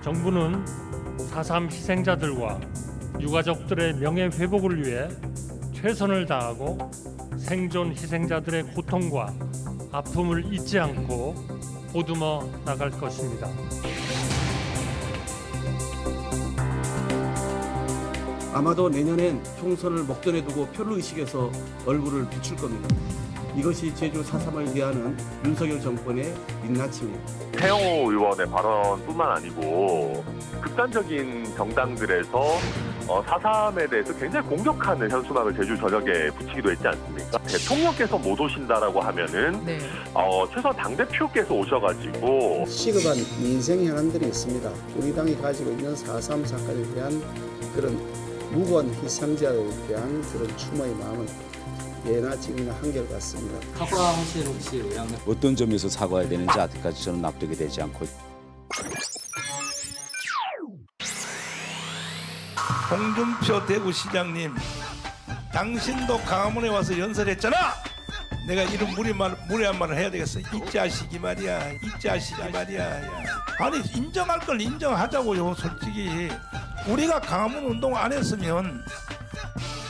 정부는 4.3 희생자들과 유가족들의 명예 회복을 위해 최선을 다하고 생존 희생자들의 고통과 아픔을 잊지 않고 보듬어 나갈 것입니다. 아마도 내년엔 총선을 목전에 두고 표를의식해서 얼굴을 비출 겁니다. 이것이 제주 4.3을 위하는 윤석열 정권의 민낯입니다. 태영호 의원의 발언뿐만 아니고 극단적인 정당들에서 4.3에 대해서 굉장히 공격하는 현수막을 제주 전역에 붙이기도 했지 않습니까? 대통령께서 못 오신다라고 하면은 네. 최소한 당대표께서 오셔가지고 시급한 민생 현안들이 있습니다. 우리 당이 가지고 있는 4.3 사건에 대한 그런 무고한 희생자에 대한 그런 추모의 마음은 예나 지금이나 한결같습니다. 사과하실 혹시 의향? 어떤 점에서 사과해야 되는지 아직까지 저는 납득이 되지 않고. 홍준표 대구시장님, 당신도 강화문에 와서 연설했잖아. 내가 이런 무례한 말을 해야 되겠어. 이 자식이 말이야, 이 자식이 말이야. 아니 인정할 걸 인정하자고요. 솔직히 우리가 강화문 운동 안 했으면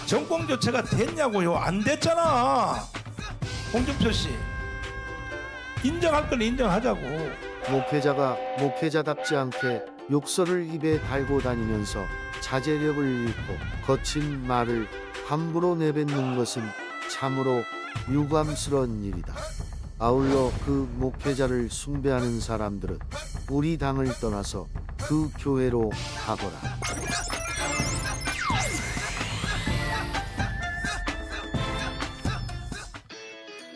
정권 교체가 됐냐고요. 안 됐잖아. 홍준표 씨, 인정할 걸 인정하자고. 목회자가 목회자답지 않게 욕설을 입에 달고 다니면서 자제력을 잃고 거친 말을 함부로 내뱉는 것은 참으로 유감스러운 일이다. 아울러 그 목회자를 숭배하는 사람들은 우리 당을 떠나서 그 교회로 가거라.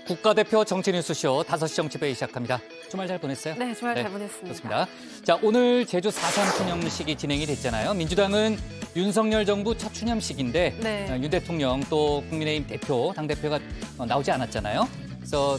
국가대표 정치뉴스쇼 5시 정치배이 시작합니다. 주말 잘 보냈어요? 네, 주말 잘 보냈습니다. 좋습니다. 자, 오늘 제주 4.3 추념식이 진행이 됐잖아요. 민주당은 윤석열 정부 첫 추념식인데 네. 윤 대통령 또 국민의힘 대표, 당대표가 나오지 않았잖아요. 그래서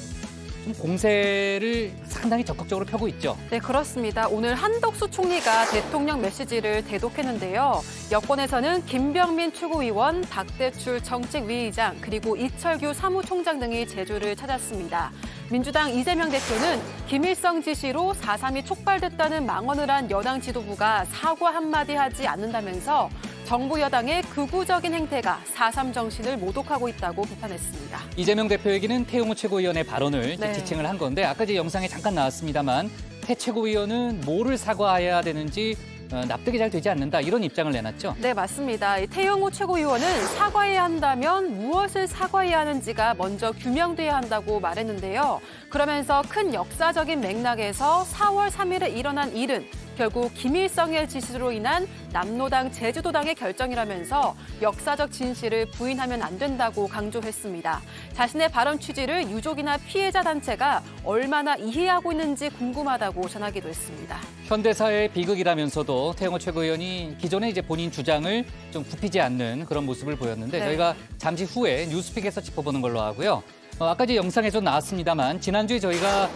좀 공세를 상당히 적극적으로 펴고 있죠. 네, 그렇습니다. 오늘 한덕수 총리가 대통령 메시지를 대독했는데요. 여권에서는 김병민 최고위원, 박대출 정책위의장, 그리고 이철규 사무총장 등이 제주를 찾았습니다. 민주당 이재명 대표는 김일성 지시로 4.3이 촉발됐다는 망언을 한 여당 지도부가 사과 한마디 하지 않는다면서 정부 여당의 극우적인 행태가 4.3 정신을 모독하고 있다고 비판했습니다. 이재명 대표에게는 태용호 최고위원의 발언을 네. 지칭을 한 건데 아까 이제 영상에 잠깐 나왔습니다만 태 최고위원은 뭐를 사과해야 되는지 납득이 잘 되지 않는다 이런 입장을 내놨죠. 네, 맞습니다. 태영호 최고위원은 사과해야 한다면 무엇을 사과해야 하는지가 먼저 규명돼야 한다고 말했는데요. 그러면서 큰 역사적인 맥락에서 4월 3일에 일어난 일은 결국 김일성의 지시로 인한 남로당 제주도당의 결정이라면서 역사적 진실을 부인하면 안 된다고 강조했습니다. 자신의 발언 취지를 유족이나 피해자 단체가 얼마나 이해하고 있는지 궁금하다고 전하기도 했습니다. 현대사의 비극이라면서도 태영호 최고위원이 기존의 이제 본인 주장을 좀 굽히지 않는 그런 모습을 보였는데 네. 저희가 잠시 후에 뉴스픽에서 짚어보는 걸로 하고요. 아까 이제 영상에서 나왔습니다만 지난주에 저희가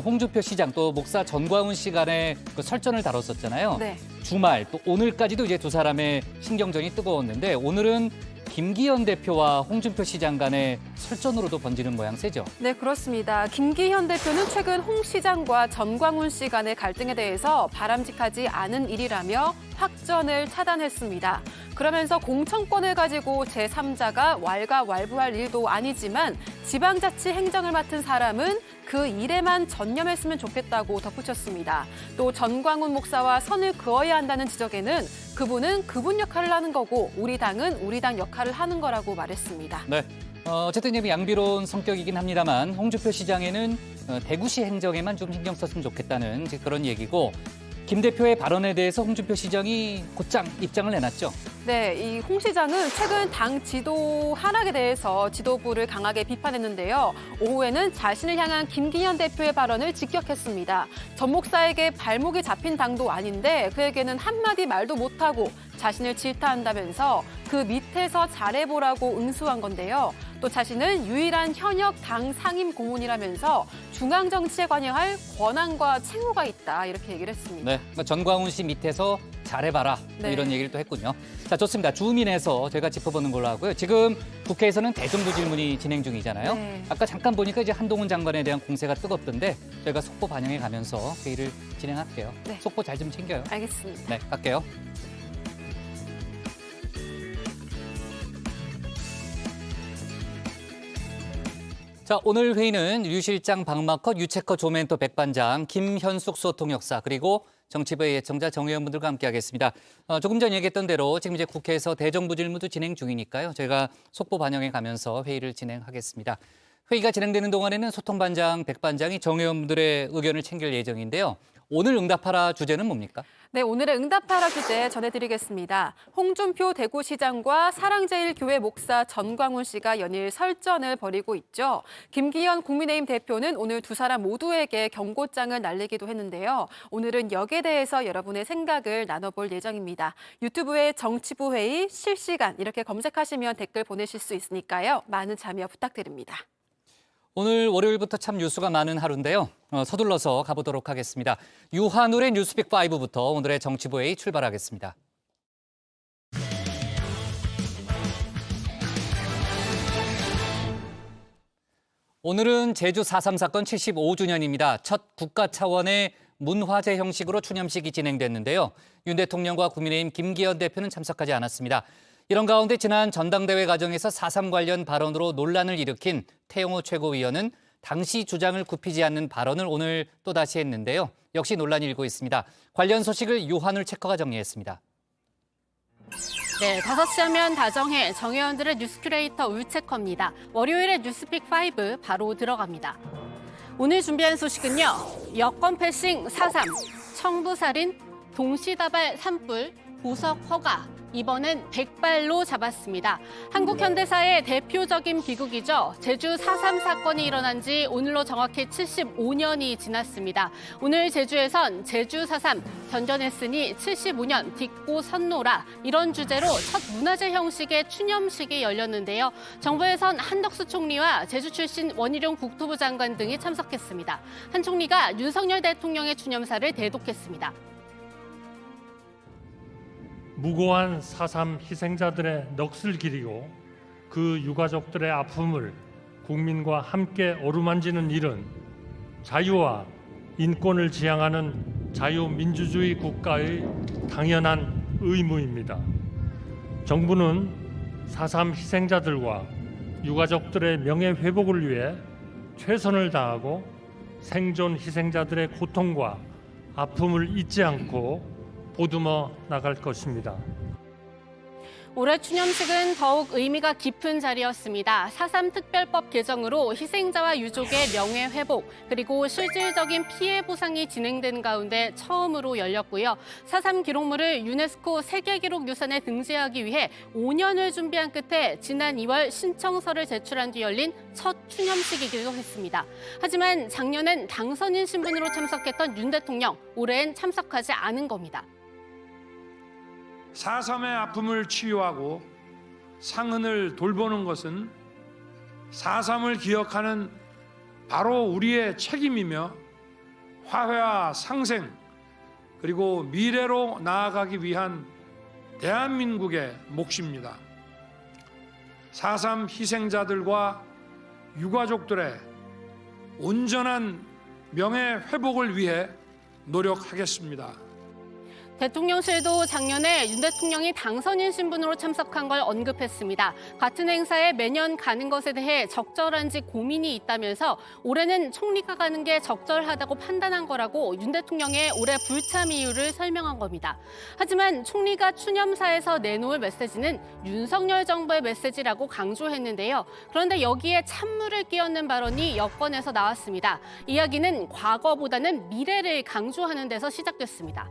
홍준표 시장 또 목사 전광훈 씨 간의 그 설전을 다뤘었잖아요. 네. 주말 또 오늘까지도 이제 두 사람의 신경전이 뜨거웠는데 오늘은 김기현 대표와 홍준표 시장 간의 설전으로도 번지는 모양새죠. 네, 그렇습니다. 김기현 대표는 최근 홍 시장과 전광훈 씨 간의 갈등에 대해서 바람직하지 않은 일이라며 확전을 차단했습니다. 그러면서 공천권을 가지고 제3자가 왈가왈부할 일도 아니지만 지방자치 행정을 맡은 사람은 그 일에만 전념했으면 좋겠다고 덧붙였습니다. 또 전광훈 목사와 선을 그어야 한다는 지적에는 그분은 그분 역할을 하는 거고 우리 당은 우리 당 역할을 하는 거라고 말했습니다. 네. 어쨌든 이제 양비로운 성격이긴 합니다만 홍준표 시장에는 대구시 행정에만 좀 신경 썼으면 좋겠다는 이제 그런 얘기고 김 대표의 발언에 대해서 홍준표 시장이 곧장 입장을 내놨죠. 네, 이 홍 시장은 최근 당 지도 하락에 대해서 지도부를 강하게 비판했는데요. 오후에는 자신을 향한 김기현 대표의 발언을 직격했습니다. 전 목사에게 발목이 잡힌 당도 아닌데 그에게는 한마디 말도 못하고 자신을 질타한다면서 그 밑에서 잘해보라고 응수한 건데요. 또 자신은 유일한 현역 당 상임 고문이라면서 중앙 정치에 관여할 권한과 책무가 있다 이렇게 얘기를 했습니다. 네, 그러니까 전광훈 씨 밑에서 잘해봐라 또 네. 이런 얘기를 또 했군요. 자, 좋습니다. 주민에서 제가 짚어보는 걸로 하고요. 지금 국회에서는 대정부 질문이 진행 중이잖아요. 네. 아까 잠깐 보니까 이제 한동훈 장관에 대한 공세가 뜨겁던데 저희가 속보 반영해 가면서 회의를 진행할게요. 네. 속보 잘 좀 챙겨요. 알겠습니다. 네, 갈게요. 자, 오늘 회의는 유 실장 박마컷, 유체커 조멘토 백반장, 김현숙 소통역사 그리고 정치부의 예청자 정 의원분들과 함께하겠습니다. 조금 전 얘기했던 대로 지금 이제 국회에서 대정부 질문도 진행 중이니까요. 저희가 속보 반영해 가면서 회의를 진행하겠습니다. 회의가 진행되는 동안에는 소통반장, 백반장이 정 의원분들의 의견을 챙길 예정인데요. 오늘 응답하라 주제는 뭡니까? 네, 오늘의 응답하라 주제 전해드리겠습니다. 홍준표 대구시장과 사랑제일교회 목사 전광훈 씨가 연일 설전을 벌이고 있죠. 김기현 국민의힘 대표는 오늘 두 사람 모두에게 경고장을 날리기도 했는데요. 오늘은 여기에 대해서 여러분의 생각을 나눠볼 예정입니다. 유튜브에 정치부 회의 실시간 이렇게 검색하시면 댓글 보내실 수 있으니까요. 많은 참여 부탁드립니다. 오늘 월요일부터 참 뉴스가 많은 하루인데요. 서둘러서 가보도록 하겠습니다. 유한울의 뉴스픽 5부터 오늘의 정치부회의 출발하겠습니다. 오늘은 제주 4.3 사건 75주년입니다. 첫 국가 차원의 문화제 형식으로 추념식이 진행됐는데요. 윤 대통령과 국민의힘 김기현 대표는 참석하지 않았습니다. 이런 가운데 지난 전당대회 과정에서 4.3 관련 발언으로 논란을 일으킨 태영호 최고위원은 당시 주장을 굽히지 않는 발언을 오늘 또다시 했는데요. 역시 논란이 일고 있습니다. 관련 소식을 유한울 체커가 정리했습니다. 네, 5시 하면 다정해 정의원들의 뉴스 큐레이터 울체커입니다. 월요일의 뉴스픽 5 바로 들어갑니다. 오늘 준비한 소식은요. 여권 패싱 4.3, 청부살인, 동시다발 산불, 보석 허가. 이번엔 100발로 잡았습니다. 한국 현대사의 대표적인 비극이죠. 제주 4.3 사건이 일어난 지 오늘로 정확히 75년이 지났습니다. 오늘 제주에선 제주 4.3 견뎌냈으니 75년 딛고 선노라 이런 주제로 첫 문화제 형식의 추념식이 열렸는데요. 정부에선 한덕수 총리와 제주 출신 원희룡 국토부 장관 등이 참석했습니다. 한 총리가 윤석열 대통령의 추념사를 대독했습니다. 무고한 4.3 희생자들의 넋을 기리고 그 유가족들의 아픔을 국민과 함께 어루만지는 일은 자유와 인권을 지향하는 자유민주주의 국가의 당연한 의무입니다. 정부는 4.3 희생자들과 유가족들의 명예회복을 위해 최선을 다하고 생존 희생자들의 고통과 아픔을 잊지 않고 보듬어 나갈 것입니다. 올해 추념식은 더욱 의미가 깊은 자리였습니다. 4.3 특별법 개정으로 희생자와 유족의 명예 회복 그리고 실질적인 피해 보상이 진행된 가운데 처음으로 열렸고요. 4.3 기록물을 유네스코 세계기록유산에 등재하기 위해 5년을 준비한 끝에 지난 2월 신청서를 제출한 뒤 열린 첫 추념식이기도 했습니다. 하지만 작년엔 당선인 신분으로 참석했던 윤 대통령, 올해엔 참석하지 않은 겁니다. 4.3의 아픔을 치유하고 상흔을 돌보는 것은 4.3을 기억하는 바로 우리의 책임이며 화해와 상생 그리고 미래로 나아가기 위한 대한민국의 몫입니다. 4.3 희생자들과 유가족들의 온전한 명예 회복을 위해 노력하겠습니다. 대통령실도 작년에 윤 대통령이 당선인 신분으로 참석한 걸 언급했습니다. 같은 행사에 매년 가는 것에 대해 적절한지 고민이 있다면서 올해는 총리가 가는 게 적절하다고 판단한 거라고 윤 대통령의 올해 불참 이유를 설명한 겁니다. 하지만 총리가 추념사에서 내놓을 메시지는 윤석열 정부의 메시지라고 강조했는데요. 그런데 여기에 찬물을 끼얹는 발언이 여권에서 나왔습니다. 이야기는 과거보다는 미래를 강조하는 데서 시작됐습니다.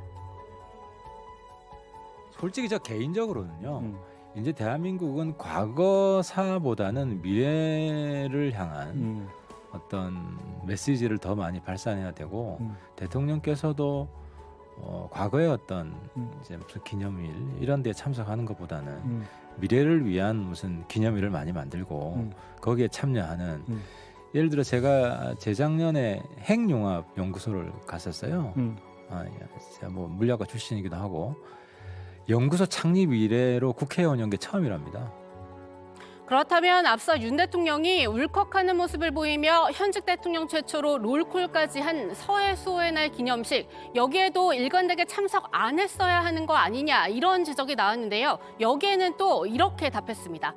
솔직히 저 개인적으로는요. 이제 대한민국은 과거사보다는 미래를 향한 어떤 메시지를 더 많이 발산해야 되고 대통령께서도 과거의 어떤 이제 무슨 기념일 이런 데 참석하는 것보다는 미래를 위한 무슨 기념일을 많이 만들고 거기에 참여하는 예를 들어 제가 재작년에 핵융합 연구소를 갔었어요. 제가 뭐 물리학과 출신이기도 하고 연구소 창립 이래로 국회의원 연게 처음이랍니다. 그렇다면 앞서 윤 대통령이 울컥하는 모습을 보이며 현직 대통령 최초로 롤콜까지 한 서해 수호의 날 기념식, 여기에도 일관되게 참석 안 했어야 하는 거 아니냐 이런 지적이 나왔는데요. 여기에는 또 이렇게 답했습니다.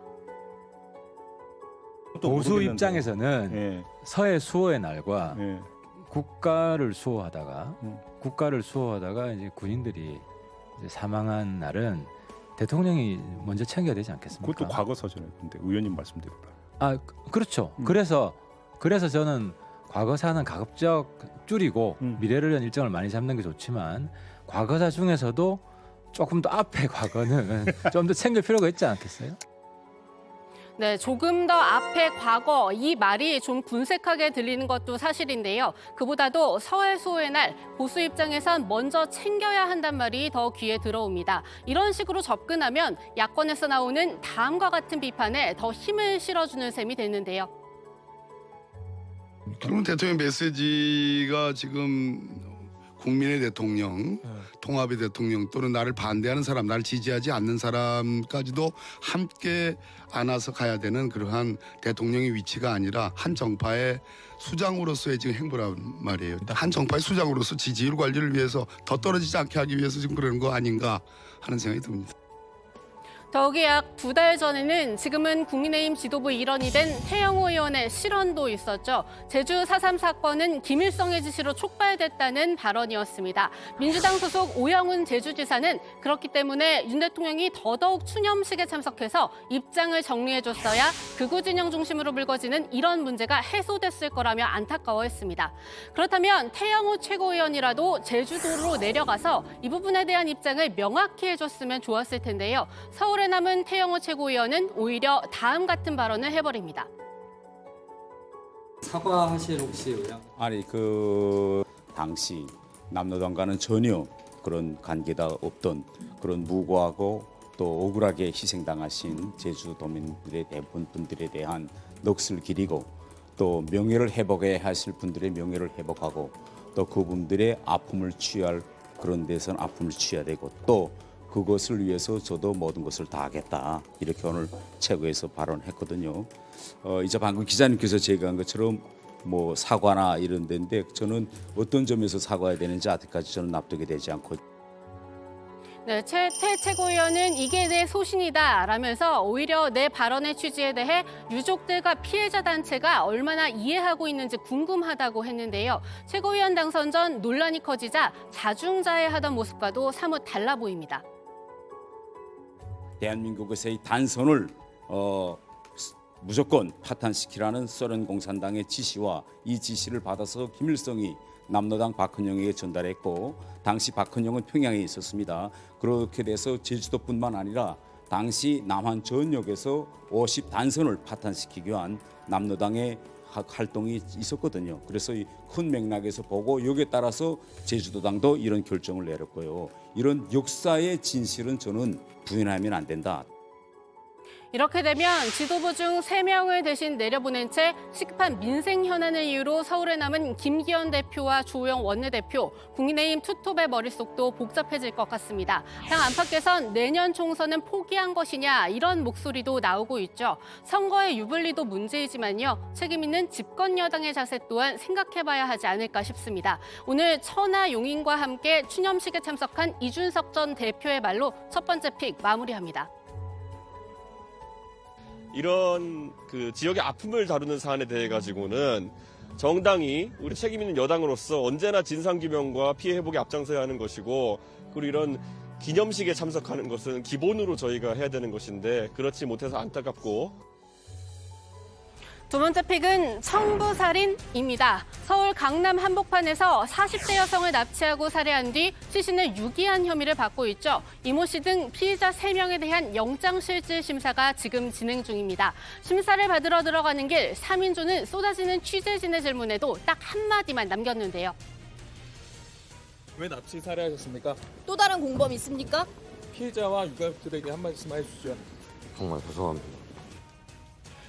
보수 입장에서는 예. 서해 수호의 날과 예. 국가를 수호하다가 이제 군인들이 이제 사망한 날은 대통령이 먼저 챙겨야 되지 않겠습니까? 그것도 과거사잖아요. 근데 의원님 말씀대로. 그렇죠. 그래서 저는 과거사는 가급적 줄이고 미래를 위한 일정을 많이 잡는 게 좋지만 과거사 중에서도 조금 더 앞에 과거는 좀 더 챙길 필요가 있지 않겠어요? 네, 조금 더 앞에 과거 이 말이 좀 군색하게 들리는 것도 사실인데요. 그보다도 서해 수호의 날 보수 입장에선 먼저 챙겨야 한단 말이 더 귀에 들어옵니다. 이런 식으로 접근하면 야권에서 나오는 다음과 같은 비판에 더 힘을 실어주는 셈이 됐는데요. 그러면 대통령 메시지가 지금 국민의 대통령, 통합의 대통령 또는 나를 반대하는 사람, 나를 지지하지 않는 사람까지도 함께 안아서 가야 되는 그러한 대통령의 위치가 아니라 한 정파의 수장으로서의 지금 행보란 말이에요. 한 정파의 수장으로서 지지율 관리를 위해서 더 떨어지지 않게 하기 위해서 지금 그러는 거 아닌가 하는 생각이 듭니다. 더욱이 약 2달 전에는 지금은 국민의힘 지도부 일원이 된 태영호 의원의 실언도 있었죠. 제주 4.3 사건은 김일성의 지시로 촉발됐다는 발언이었습니다. 민주당 소속 오영훈 제주지사는 그렇기 때문에 윤 대통령이 더더욱 추념식에 참석해서 입장을 정리해줬어야 극우 진영 중심으로 불거지는 이런 문제가 해소됐을 거라며 안타까워했습니다. 그렇다면 태영호 최고위원이라도 제주도로 내려가서 이 부분에 대한 입장을 명확히 해줬으면 좋았을 텐데요. 서울에 남은 태영호 최고위원은 오히려 다음 같은 발언을 해버립니다. 사과하실 혹시 의향? 아니 당시 남로당과는 전혀 그런 관계가 없던 그런 무고하고 또 억울하게 희생당하신 제주도민들의 대부분 분들에 대한 넋을 기리고 또 명예를 회복해야 하실 분들의 명예를 회복하고 또 그분들의 아픔을 취할 그런 데서는 아픔을 취해야 되고 또 그것을 위해서 저도 모든 것을 다 하겠다 이렇게 오늘 최고에서 발언했거든요. 이제 방금 기자님께서 제기한 것처럼 뭐 사과나 이런 데인데 저는 어떤 점에서 사과해야 되는지 아직까지 저는 납득이 되지 않고. 네, 최 최고위원은 이게 내 소신이다 라면서 오히려 내 발언의 취지에 대해 유족들과 피해자 단체가 얼마나 이해하고 있는지 궁금하다고 했는데요. 최고위원 당선 전 논란이 커지자 자중자애하던 모습과도 사뭇 달라 보입니다. 대한민국에서의 단선을 무조건 파탄시키라는 소련 공산당의 지시와 이 지시를 받아서 김일성이 남로당 박헌영에게 전달했고 당시 박헌영은 평양에 있었습니다. 그렇게 돼서 제주도뿐만 아니라 당시 남한 전역에서 50 단선을 파탄시키기 위한 남로당의 활동이 있었거든요. 그래서 이 큰 맥락에서 보고 여기에 따라서 제주도당도 이런 결정을 내렸고요. 이런 역사의 진실은 저는 부인하면 안 된다. 이렇게 되면 지도부 중 3명을 대신 내려보낸 채 시급한 민생 현안을 이유로 서울에 남은 김기현 대표와 주호영 원내대표, 국민의힘 투톱의 머릿속도 복잡해질 것 같습니다. 당 안팎에선 내년 총선은 포기한 것이냐 이런 목소리도 나오고 있죠. 선거의 유불리도 문제이지만요. 책임 있는 집권 여당의 자세 또한 생각해봐야 하지 않을까 싶습니다. 오늘 천하 용인과 함께 추념식에 참석한 이준석 전 대표의 말로 첫 번째 픽 마무리합니다. 이런 그 지역의 아픔을 다루는 사안에 대해 가지고는 정당이 우리 책임 있는 여당으로서 언제나 진상규명과 피해 회복에 앞장서야 하는 것이고 그리고 이런 기념식에 참석하는 것은 기본으로 저희가 해야 되는 것인데 그렇지 못해서 안타깝고. 두 번째 픽은 청부살인입니다. 서울 강남 한복판에서 40대 여성을 납치하고 살해한 뒤 시신을 유기한 혐의를 받고 있죠. 이모 씨 등 피의자 3명에 대한 영장실질 심사가 지금 진행 중입니다. 심사를 받으러 들어가는 길 3인조는 쏟아지는 취재진의 질문에도 딱 한마디만 남겼는데요. 왜 납치 살해하셨습니까? 또 다른 공범 있습니까? 피해자와 유가족들에게 한 말씀 해주시죠. 정말 죄송합니다.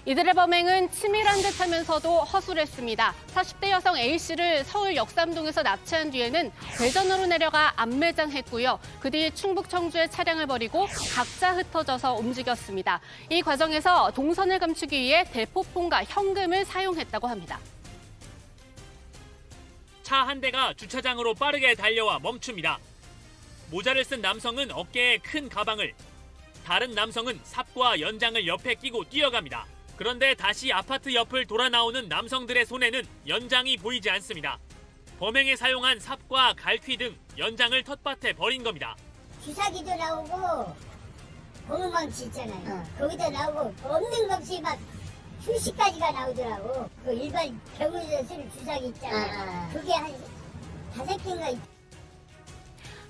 이들의 범행은 치밀한 듯하면서도 허술했습니다. 40대 여성 A씨를 서울 역삼동에서 납치한 뒤에는 대전으로 내려가 암매장했고요. 그 뒤 충북 청주에 차량을 버리고 각자 흩어져서 움직였습니다. 이 과정에서 동선을 감추기 위해 대포폰과 현금을 사용했다고 합니다. 차 한 대가 주차장으로 빠르게 달려와 멈춥니다. 모자를 쓴 남성은 어깨에 큰 가방을, 다른 남성은 삽과 연장을 옆에 끼고 뛰어갑니다. 그런데 다시 아파트 옆을 돌아 나오는 남성들의 손에는 연장이 보이지 않습니다. 범행에 사용한 삽과 갈퀴 등 연장을 텃밭에 버린 겁니다. 주사기도 나오고 고무망치 있잖아요. 거기다 나오고 없는 것 없이 막 수십가지가 나오더라고. 그 일반 병원에서 쓰는 주사기 있잖아요. 그게 한 5개인가 있.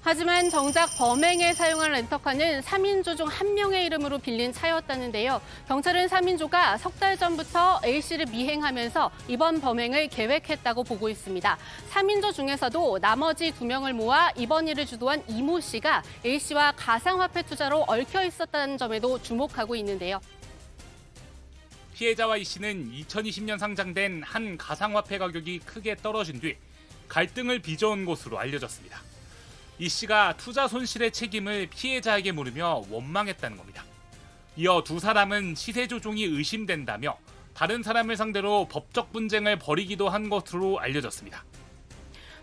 하지만 정작 범행에 사용한 렌터카는 3인조 중 한 명의 이름으로 빌린 차였다는데요. 경찰은 3인조가 석 달 전부터 A씨를 미행하면서 이번 범행을 계획했다고 보고 있습니다. 3인조 중에서도 나머지 2명을 모아 이번 일을 주도한 이모 씨가 A씨와 가상화폐 투자로 얽혀 있었다는 점에도 주목하고 있는데요. 피해자와 이 씨는 2020년 상장된 한 가상화폐 가격이 크게 떨어진 뒤 갈등을 빚어온 것으로 알려졌습니다. 이 씨가 투자 손실의 책임을 피해자에게 물으며 원망했다는 겁니다. 이어 두 사람은 시세 조종이 의심된다며 다른 사람을 상대로 법적 분쟁을 벌이기도 한 것으로 알려졌습니다.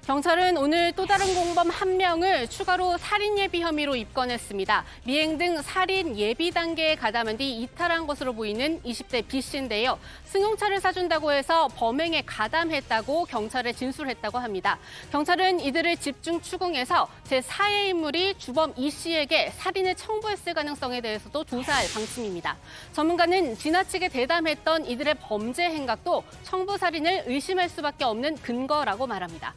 경찰은 오늘 또 다른 공범 1명을 추가로 살인 예비 혐의로 입건했습니다. 미행 등 살인 예비 단계에 가담한 뒤 이탈한 것으로 보이는 20대 B씨인데요. 승용차를 사준다고 해서 범행에 가담했다고 경찰에 진술했다고 합니다. 경찰은 이들을 집중 추궁해서 제4의 인물이 주범 E씨에게 살인을 청부했을 가능성에 대해서도 조사할 방침입니다. 전문가는 지나치게 대담했던 이들의 범죄 행각도 청부 살인을 의심할 수밖에 없는 근거라고 말합니다.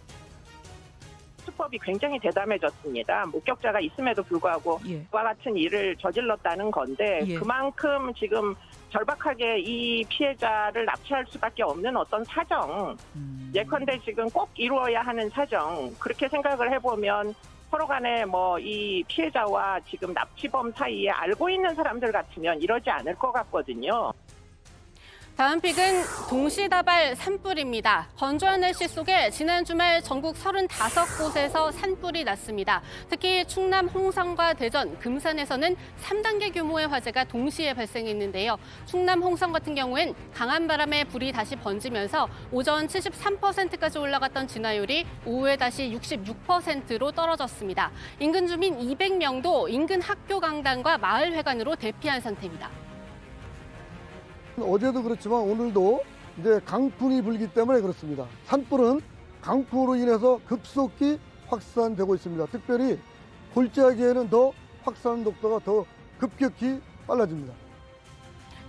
수법이 굉장히 대담해졌습니다. 목격자가 있음에도 불구하고 그와 같은 일을 저질렀다는 건데 그만큼 지금 절박하게 이 피해자를 납치할 수밖에 없는 어떤 사정, 예컨대 지금 꼭 이루어야 하는 사정, 그렇게 생각을 해보면 서로 간에 뭐 이 피해자와 지금 납치범 사이에 알고 있는 사람들 같으면 이러지 않을 것 같거든요. 다음 픽은 동시다발 산불입니다. 건조한 날씨 속에 지난 주말 전국 35곳에서 산불이 났습니다. 특히 충남 홍성과 대전, 금산에서는 3단계 규모의 화재가 동시에 발생했는데요. 충남 홍성 같은 경우엔 강한 바람에 불이 다시 번지면서 오전 73%까지 올라갔던 진화율이 오후에 다시 66%로 떨어졌습니다. 인근 주민 200명도 인근 학교 강당과 마을회관으로 대피한 상태입니다. 어제도 그렇지만 오늘도 이제 강풍이 불기 때문에 그렇습니다. 산불은 강풍으로 인해서 급속히 확산되고 있습니다. 특별히 골짜기에는 더 확산 속도가 더 급격히 빨라집니다.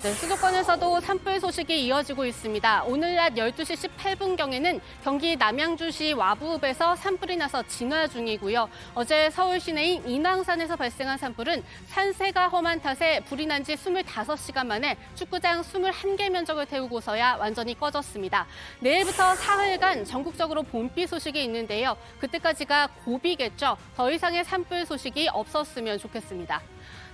네, 수도권에서도 산불 소식이 이어지고 있습니다. 오늘 낮 12시 18분경에는 경기 남양주시 와부읍에서 산불이 나서 진화 중이고요. 어제 서울 시내인 인왕산에서 발생한 산불은 산세가 험한 탓에 불이 난 지 25시간 만에 축구장 21개 면적을 태우고서야 완전히 꺼졌습니다. 내일부터 사흘간 전국적으로 봄비 소식이 있는데요. 그때까지가 고비겠죠. 더 이상의 산불 소식이 없었으면 좋겠습니다.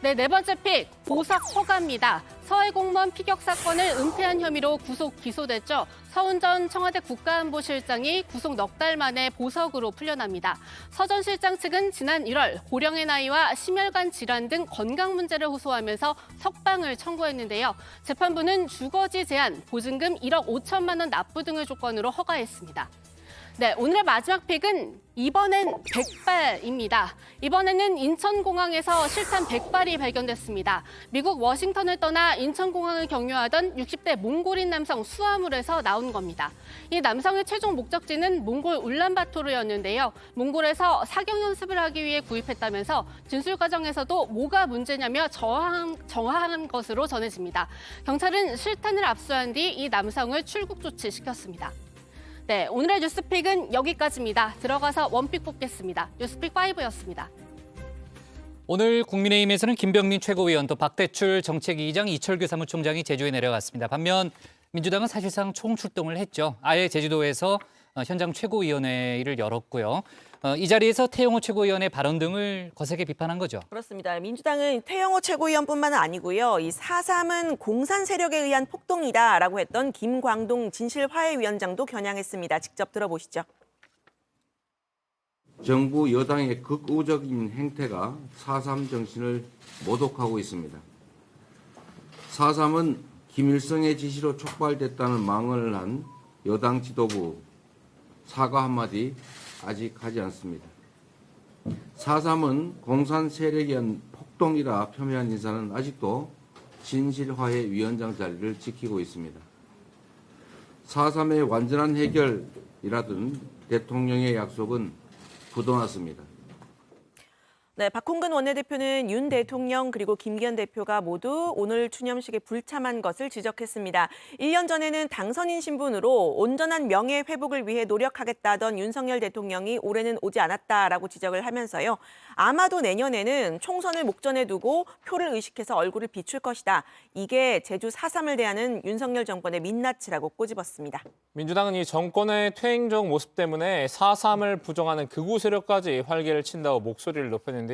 네, 네 번째 픽, 보석 허가입니다. 서해 공무원 피격 사건을 은폐한 혐의로 구속 기소됐죠. 서훈 전 청와대 국가안보실장이 구속 넉 달 만에 보석으로 풀려납니다. 서 전 실장 측은 지난 1월 고령의 나이와 심혈관 질환 등 건강 문제를 호소하면서 석방을 청구했는데요. 재판부는 주거지 제한, 보증금 1억 5천만 원 납부 등을 조건으로 허가했습니다. 네, 오늘의 마지막 픽은 이번엔 백발입니다. 이번에는 인천공항에서 실탄 100발이 발견됐습니다. 미국 워싱턴을 떠나 인천공항을 경유하던 60대 몽골인 남성 수화물에서 나온 겁니다. 이 남성의 최종 목적지는 몽골 울란바토르였는데요. 몽골에서 사격 연습을 하기 위해 구입했다면서 진술 과정에서도 뭐가 문제냐며 정황한 것으로 전해집니다. 경찰은 실탄을 압수한 뒤 이 남성을 출국 조치시켰습니다. 네, 오늘의 뉴스픽은 여기까지입니다. 들어가서 원픽 뽑겠습니다. 뉴스픽 5였습니다. 오늘 국민의힘에서는 김병민 최고위원 또 박대출 정책위의장 이철규 사무총장이 제주에 내려갔습니다. 반면 민주당은 사실상 총출동을 했죠. 아예 제주도에서 현장 최고위원회를 열었고요. 이 자리에서 태영호 최고위원의 발언 등을 거세게 비판한 거죠. 그렇습니다. 민주당은 태영호 최고위원뿐만 아니고요. 이 4.3은 공산 세력에 의한 폭동이다라고 했던 김광동 진실화해위원장도 겨냥했습니다. 직접 들어보시죠. 정부 여당의 극우적인 행태가 4.3 정신을 모독하고 있습니다. 4.3은 김일성의 지시로 촉발됐다는 망언을 한 여당 지도부 사과 한마디 아직 하지 않습니다. 4.3은 공산 세력에 의한 폭동이라 폄훼한 인사는 아직도 진실화해위원장 자리를 지키고 있습니다. 4.3의 완전한 해결이라던 대통령의 약속은 부도났습니다. 네, 박홍근 원내대표는 윤 대통령 그리고 김기현 대표가 모두 오늘 추념식에 불참한 것을 지적했습니다. 1년 전에는 당선인 신분으로 온전한 명예 회복을 위해 노력하겠다던 윤석열 대통령이 올해는 오지 않았다라고 지적을 하면서요. 아마도 내년에는 총선을 목전에 두고 표를 의식해서 얼굴을 비출 것이다. 이게 제주 4.3을 대하는 윤석열 정권의 민낯이라고 꼬집었습니다. 민주당은 이 정권의 퇴행적 모습 때문에 4.3을 부정하는 극우 세력까지 활개를 친다고 목소리를 높였는데요.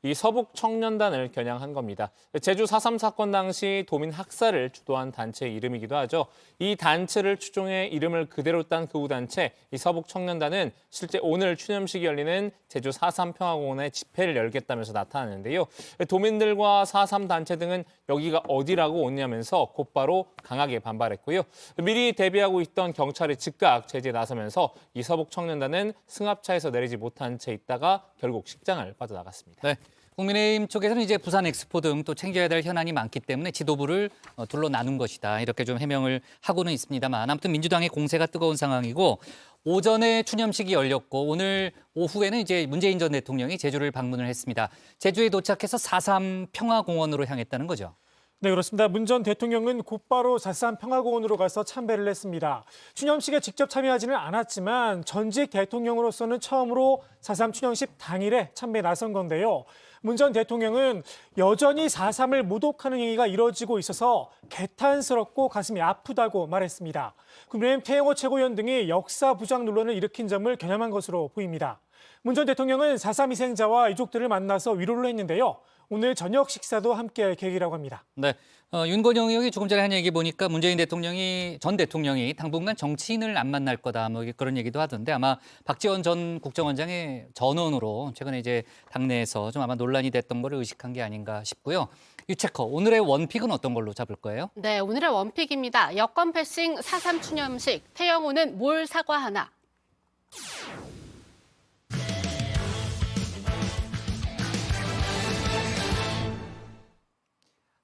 이 서북 청년단을 겨냥한 겁니다. 제주 4.3 사건 당시 도민 학살을 주도한 단체의 이름이기도 하죠. 이 단체를 추종해 이름을 그대로 딴 극우단체 이 서북 청년단은 실제 오늘 추념식이 열리는 제주 4.3 평화공원에 집회를 열겠다면서 나타났는데요. 도민들과 4.3 단체 등은 여기가 어디라고 오냐면서 곧바로 강하게 반발했고요. 미리 대비하고 있던 경찰이 즉각 제지에 나서면서 이 서북 청년단은 승합차에서 내리지 못한 채 있다가 결국 식장을 빠져나갔습니다. 네. 국민의힘 쪽에서는 이제 부산 엑스포 등 또 챙겨야 될 현안이 많기 때문에 지도부를 둘러 나눈 것이다. 이렇게 좀 해명을 하고는 있습니다만 아무튼 민주당의 공세가 뜨거운 상황이고 오전에 추념식이 열렸고 오늘 오후에는 이제 문재인 전 대통령이 제주를 방문을 했습니다. 제주에 도착해서 4.3 평화공원으로 향했다는 거죠. 네, 그렇습니다. 문 전 대통령은 곧바로 4.3 평화공원으로 가서 참배를 했습니다. 추념식에 직접 참여하지는 않았지만 전직 대통령으로서는 처음으로 4.3 추념식 당일에 참배에 나선 건데요. 문 전 대통령은 여전히 4.3을 모독하는 행위가 이뤄지고 있어서 개탄스럽고 가슴이 아프다고 말했습니다. 국민의힘 태영호 최고위원 등이 역사 부정 논란을 일으킨 점을 겨냥한 것으로 보입니다. 문 전 대통령은 4.3 희생자와 유족들을 만나서 위로를 했는데요. 오늘 저녁 식사도 함께할 계획이라고 합니다. 네, 윤건영 의원이 조금 전에 한 얘기 보니까 문재인 전 대통령이 당분간 정치인을 안 만날 거다 뭐 그런 얘기도 하던데 아마 박지원 전 국정원장의 전원으로 최근에 이제 당내에서 좀 아마 논란이 됐던 거를 의식한 게 아닌가 싶고요. 유채커, 오늘의 원픽은 어떤 걸로 잡을 거예요? 네, 오늘의 원픽입니다. 여권 패싱 4.3 추념식, 태영호는 뭘 사과하나?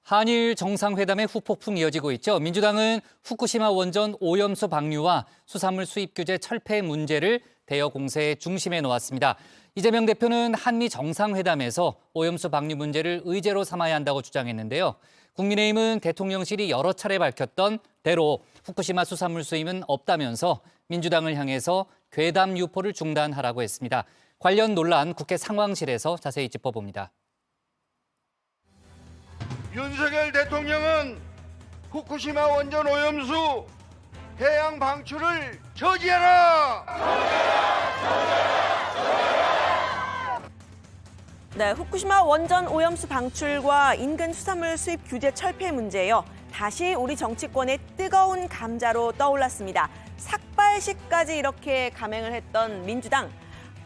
한일 정상회담의 후폭풍 이어지고 있죠. 민주당은 후쿠시마 원전 오염수 방류와 수산물 수입 규제 철폐 문제를 대여 공세의 중심에 놓았습니다. 이재명 대표는 한미 정상회담에서 오염수 방류 문제를 의제로 삼아야 한다고 주장했는데요. 국민의힘은 대통령실이 여러 차례 밝혔던 대로 후쿠시마 수산물 수입은 없다면서 민주당을 향해서 괴담 유포를 중단하라고 했습니다. 관련 논란 국회 상황실에서 자세히 짚어봅니다. 윤석열 대통령은 후쿠시마 원전 오염수 해양 방출을 저지하라! 네, 후쿠시마 원전 오염수 방출과 인근 수산물 수입 규제 철폐 문제요. 다시 우리 정치권의 뜨거운 감자로 떠올랐습니다. 삭발식까지 이렇게 감행을 했던 민주당.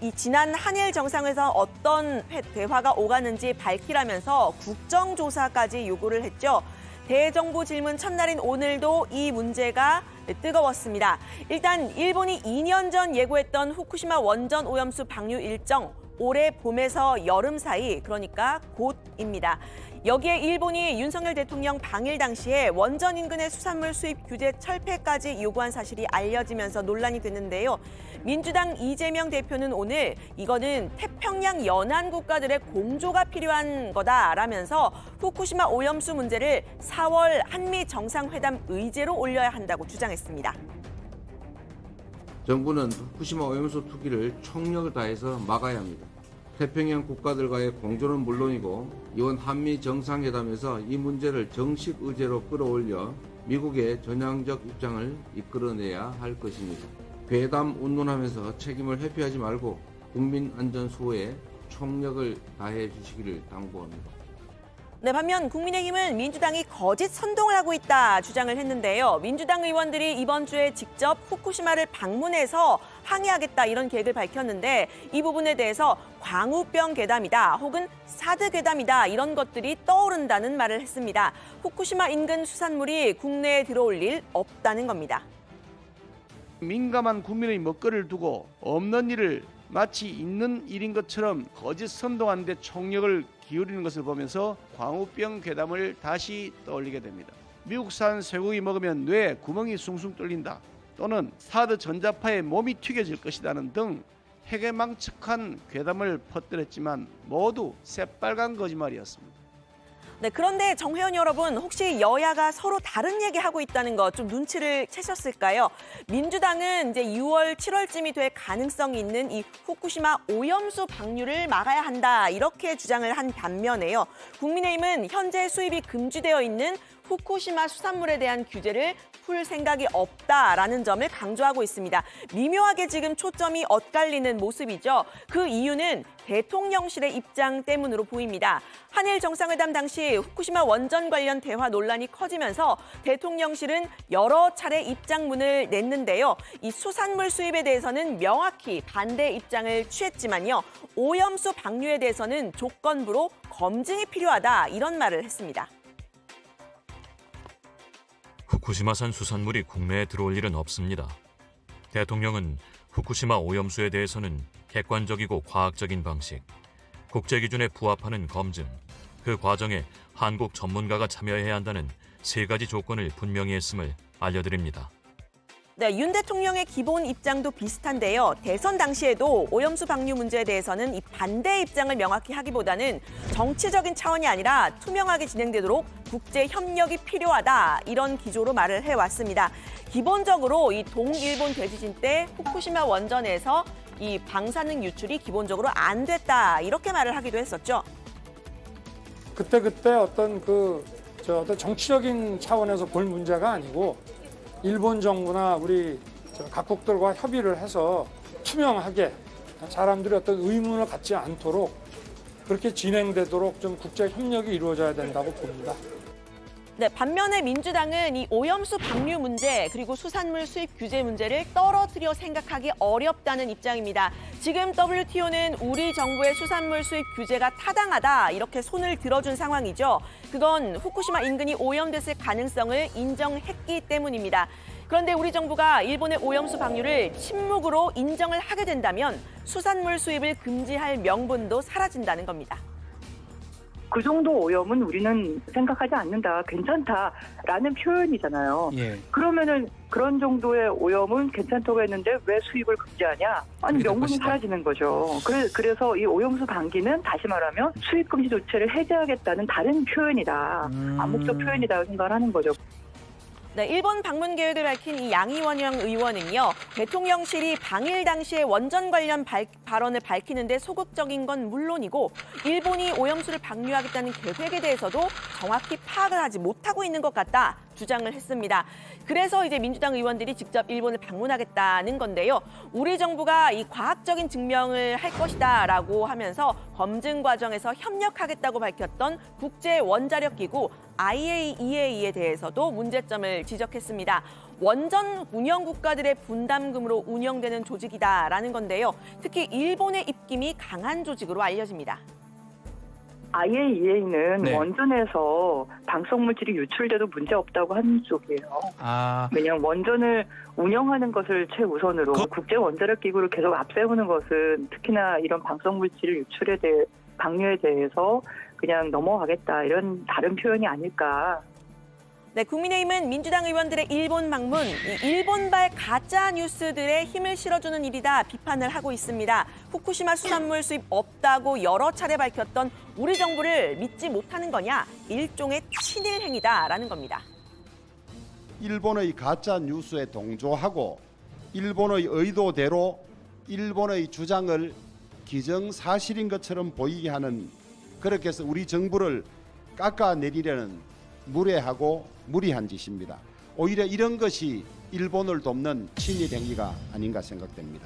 이 지난 한일 정상회담에서 어떤 대화가 오가는지 밝히라면서 국정조사까지 요구를 했죠. 대정부 질문 첫날인 오늘도 이 문제가 뜨거웠습니다. 일단 일본이 2년 전 예고했던 후쿠시마 원전 오염수 방류 일정 올해 봄에서 여름 사이, 그러니까 곧입니다. 여기에 일본이 윤석열 대통령 방일 당시에 원전 인근의 수산물 수입 규제 철폐까지 요구한 사실이 알려지면서 논란이 됐는데요. 민주당 이재명 대표는 오늘 이거는 태평양 연안 국가들의 공조가 필요한 거다라면서 후쿠시마 오염수 문제를 4월 한미 정상회담 의제로 올려야 한다고 주장했습니다. 정부는 후쿠시마 오염수 투기를 총력을 다해서 막아야 합니다. 태평양 국가들과의 공조는 물론이고 이번 한미 정상회담에서 이 문제를 정식 의제로 끌어올려 미국의 전향적 입장을 이끌어내야 할 것입니다. 괴담 운운하면서 책임을 회피하지 말고 국민 안전 수호에 총력을 다해 주시기를 당부합니다. 네, 반면 국민의힘은 민주당이 거짓 선동을 하고 있다 주장을 했는데요. 민주당 의원들이 이번 주에 직접 후쿠시마를 방문해서 항의하겠다 이런 계획을 밝혔는데 이 부분에 대해서 광우병 괴담이다 혹은 사드 괴담이다 이런 것들이 떠오른다는 말을 했습니다. 후쿠시마 인근 수산물이 국내에 들어올 일 없다는 겁니다. 민감한 국민의 먹거리를 두고 없는 일을 마치 있는 일인 것처럼 거짓 선동하는 데 총력을 기울이는 것을 보면서 광우병 괴담을 다시 떠올리게 됩니다. 미국산 쇠고기 먹으면 뇌에 구멍이 숭숭 뚫린다 또는 사드 전자파에 몸이 튀겨질 것이라는 등 해괴망측한 괴담을 퍼뜨렸지만 모두 새빨간 거짓말이었습니다. 네, 그런데 정회원 여러분, 혹시 여야가 서로 다른 얘기하고 있다는 거 좀 눈치를 채셨을까요? 민주당은 이제 6월, 7월쯤이 될 가능성이 있는 이 후쿠시마 오염수 방류를 막아야 한다 이렇게 주장을 한 반면에요. 국민의힘은 현재 수입이 금지되어 있는 후쿠시마 수산물에 대한 규제를 풀 생각이 없다라는 점을 강조하고 있습니다. 미묘하게 지금 초점이 엇갈리는 모습이죠. 그 이유는 대통령실의 입장 때문으로 보입니다. 한일 정상회담 당시 후쿠시마 원전 관련 대화 논란이 커지면서 대통령실은 여러 차례 입장문을 냈는데요. 이 수산물 수입에 대해서는 명확히 반대 입장을 취했지만요. 오염수 방류에 대해서는 조건부로 검증이 필요하다 이런 말을 했습니다. 후쿠시마산 수산물이 국내에 들어올 일은 없습니다. 대통령은 후쿠시마 오염수에 대해서는 객관적이고 과학적인 방식, 국제 기준에 부합하는 검증, 그 과정에 한국 전문가가 참여해야 한다는 3가지 조건을 분명히 했음을 알려드립니다. 네, 윤 대통령의 기본 입장도 비슷한데요. 대선 당시에도 오염수 방류 문제에 대해서는 이 반대 입장을 명확히 하기보다는 정치적인 차원이 아니라 투명하게 진행되도록 국제 협력이 필요하다 이런 기조로 말을 해왔습니다. 기본적으로 이 동일본 대지진 때 후쿠시마 원전에서 이 방사능 유출이 기본적으로 안 됐다 이렇게 말을 하기도 했었죠. 그때 어떤 어떤 정치적인 차원에서 볼 문제가 아니고 일본 정부나 우리 각국들과 협의를 해서 투명하게 사람들이 어떤 의문을 갖지 않도록 그렇게 진행되도록 좀 국제 협력이 이루어져야 된다고 봅니다. 네, 반면에 민주당은 이 오염수 방류 문제 그리고 수산물 수입 규제 문제를 떨어뜨려 생각하기 어렵다는 입장입니다. 지금 WTO는 우리 정부의 수산물 수입 규제가 타당하다 이렇게 손을 들어준 상황이죠. 그건 후쿠시마 인근이 오염됐을 가능성을 인정했기 때문입니다. 그런데 우리 정부가 일본의 오염수 방류를 침묵으로 인정을 하게 된다면 수산물 수입을 금지할 명분도 사라진다는 겁니다. 그 정도 오염은 우리는 생각하지 않는다, 괜찮다라는 표현이잖아요. 예. 그러면은 그런 정도의 오염은 괜찮다고 했는데 왜 수입을 금지하냐? 아니 명분이 사라지는 거죠. 그래서 이 오염수 방기는 다시 말하면 수입 금지 조치를 해제하겠다는 다른 표현이다, 암묵적 표현이라고 생각을 하는 거죠. 네, 일본 방문 계획을 밝힌 이 양이원영 의원은요. 대통령실이 방일 당시에 원전 관련 발언을 밝히는 데 소극적인 건 물론이고 일본이 오염수를 방류하겠다는 계획에 대해서도 정확히 파악을 하지 못하고 있는 것 같다 주장을 했습니다. 그래서 이제 민주당 의원들이 직접 일본을 방문하겠다는 건데요. 우리 정부가 이 과학적인 증명을 할 것이다라고 하면서 검증 과정에서 협력하겠다고 밝혔던 국제 원자력 기구 IAEA에 대해서도 문제점을 지적했습니다. 원전 운영 국가들의 분담금으로 운영되는 조직이다라는 건데요. 특히 일본의 입김이 강한 조직으로 알려집니다. IAEA는 네. 원전에서 방사성 물질이 유출돼도 문제 없다고 하는 쪽이에요. 왜냐하면 원전을 운영하는 것을 최우선으로 국제 원자력 기구를 계속 앞세우는 것은 특히나 이런 방사성 물질 유출에 대해 방류에 대해서 그냥 넘어가겠다 이런 다른 표현이 아닐까. 네, 국민의힘은 민주당 의원들의 일본 방문, 일본발 가짜 뉴스들의 힘을 실어주는 일이다 비판을 하고 있습니다. 후쿠시마 수산물 수입 없다고 여러 차례 밝혔던 우리 정부를 믿지 못하는 거냐? 일종의 친일 행위다라는 겁니다. 일본의 가짜 뉴스에 동조하고 일본의 의도대로 일본의 주장을 기정사실인 것처럼 보이게 하는, 그렇게 해서 우리 정부를 깎아내리려는 무례하고 무리한 짓입니다. 오히려 이런 것이 일본을 돕는 친일 행위가 아닌가 생각됩니다.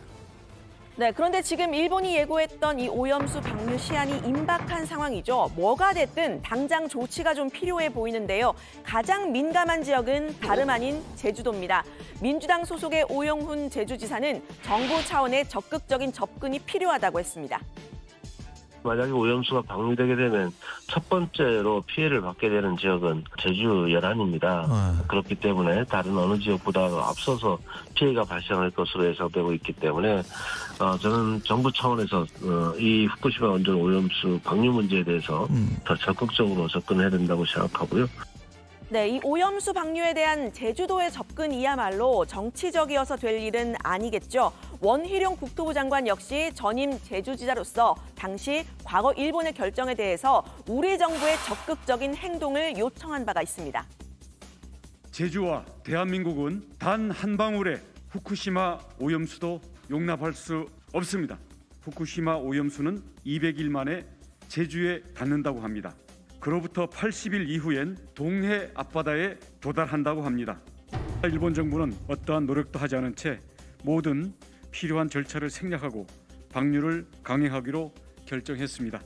네, 그런데 지금 일본이 예고했던 이 오염수 방류 시한이 임박한 상황이죠. 뭐가 됐든 당장 조치가 좀 필요해 보이는데요. 가장 민감한 지역은 다름 아닌 제주도입니다. 민주당 소속의 오영훈 제주지사는 정부 차원의 적극적인 접근이 필요하다고 했습니다. 만약에 오염수가 방류되게 되면 첫 번째로 피해를 받게 되는 지역은 제주 연안입니다. 그렇기 때문에 다른 어느 지역보다 앞서서 피해가 발생할 것으로 예상되고 있기 때문에 저는 정부 차원에서 이 후쿠시마 원전 오염수 방류 문제에 대해서 더 적극적으로 접근해야 된다고 생각하고요. 네, 이 오염수 방류에 대한 제주도의 접근이야말로 정치적이어서 될 일은 아니겠죠. 원희룡 국토부 장관 역시 전임 제주지사로서 당시 과거 일본의 결정에 대해서 우리 정부의 적극적인 행동을 요청한 바가 있습니다. 제주와 대한민국은 단 한 방울의 후쿠시마 오염수도 용납할 수 없습니다. 후쿠시마 오염수는 200일 만에 제주에 닿는다고 합니다. 그로부터 80일 이후엔 동해 앞바다에 도달한다고 합니다. 일본 정부는 어떠한 노력도 하지 않은 채 모든 필요한 절차를 생략하고 방류를 강행하기로 결정했습니다.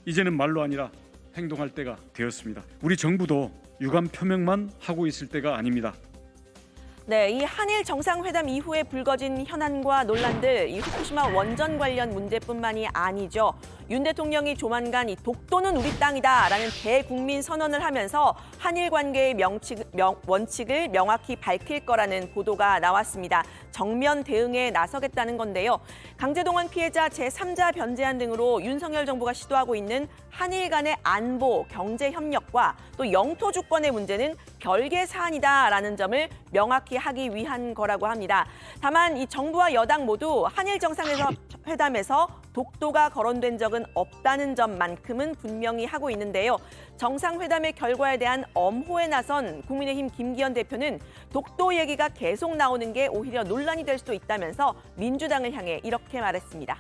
이제는 말로 아니라 행동할 때가 되었습니다. 우리 정부도 유감 표명만 하고 있을 때가 아닙니다. 네, 이 한일 정상회담 이후에 불거진 현안과 논란들, 이 후쿠시마 원전 관련 문제뿐만이 아니죠. 윤 대통령이 조만간 이 독도는 우리 땅이다라는 대국민 선언을 하면서 한일 관계의 원칙을 명확히 밝힐 거라는 보도가 나왔습니다. 정면 대응에 나서겠다는 건데요. 강제동원 피해자 제3자 변제안 등으로 윤석열 정부가 시도하고 있는 한일 간의 안보, 경제 협력과 또 영토 주권의 문제는 별개 사안이다라는 점을 명확히 하기 위한 거라고 합니다. 다만 이 정부와 여당 모두 한일 정상회담에서 독도가 거론된 적은 없다는 점만큼은 분명히 하고 있는데요. 정상회담의 결과에 대한 엄호에 나선 국민의힘 김기현 대표는 독도 얘기가 계속 나오는 게 오히려 논란이 될 수도 있다면서 민주당을 향해 이렇게 말했습니다.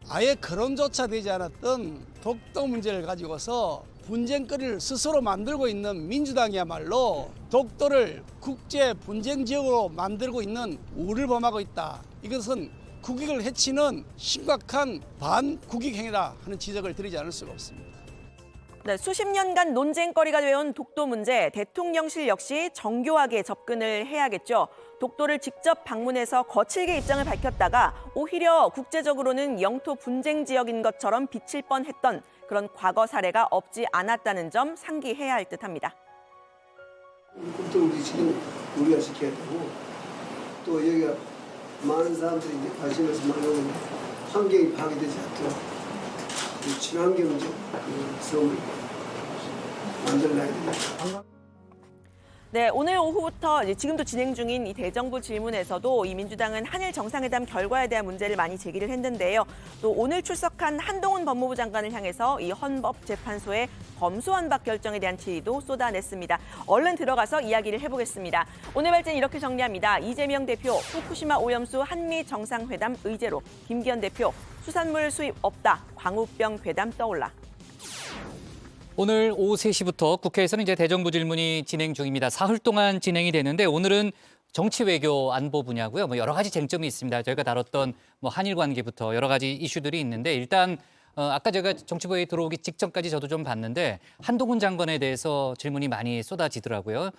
아예 거론조차 되지 않았던 독도 문제를 가지고서 분쟁거리를 스스로 만들고 있는 민주당이야말로 독도를 국제 분쟁 지역으로 만들고 있는 우를 범하고 있다. 이것은 국익을 해치는 심각한 반국익 행위다 하는 지적을 드리지 않을 수가 없습니다. 네, 수십 년간 논쟁거리가 되어온 독도 문제, 대통령실 역시 정교하게 접근을 해야겠죠. 독도를 직접 방문해서 거칠게 입장을 밝혔다가 오히려 국제적으로는 영토 분쟁 지역인 것처럼 비칠 뻔했던 그런 과거 사례가 없지 않았다는 점 상기해야 할 듯합니다. 독도를 지금 우리가 지켜야 되고 또 여기가 많은 사람들이 이제 관심에서 많은 환경이 파괴되지 않도록 친환경적 섬을 만들어야 됩니다. 네, 오늘 오후부터 지금도 진행 중인 이 대정부 질문에서도 이 민주당은 한일 정상회담 결과에 대한 문제를 많이 제기를 했는데요. 또 오늘 출석한 한동훈 법무부 장관을 향해서 이 헌법재판소의 검수완박 결정에 대한 질의도 쏟아냈습니다. 얼른 들어가서 이야기를 해보겠습니다. 오늘 발제는 이렇게 정리합니다. 이재명 대표, 후쿠시마 오염수 한미 정상회담 의제로, 김기현 대표, 수산물 수입 없다, 광우병 괴담 떠올라. 오늘 오후 3시부터 국회에서는 이제 대정부 질문이 진행 중입니다. 사흘 동안 진행이 되는데 오늘은 정치 외교 안보 분야고요. 여러 가지 쟁점이 있습니다. 저희가 다뤘던 한일 관계부터 여러 가지 이슈들이 있는데 일단 아까 제가 정치부에 들어오기 직전까지 저도 좀 봤는데 한동훈 장관에 대해서 질문이 많이 쏟아지더라고요.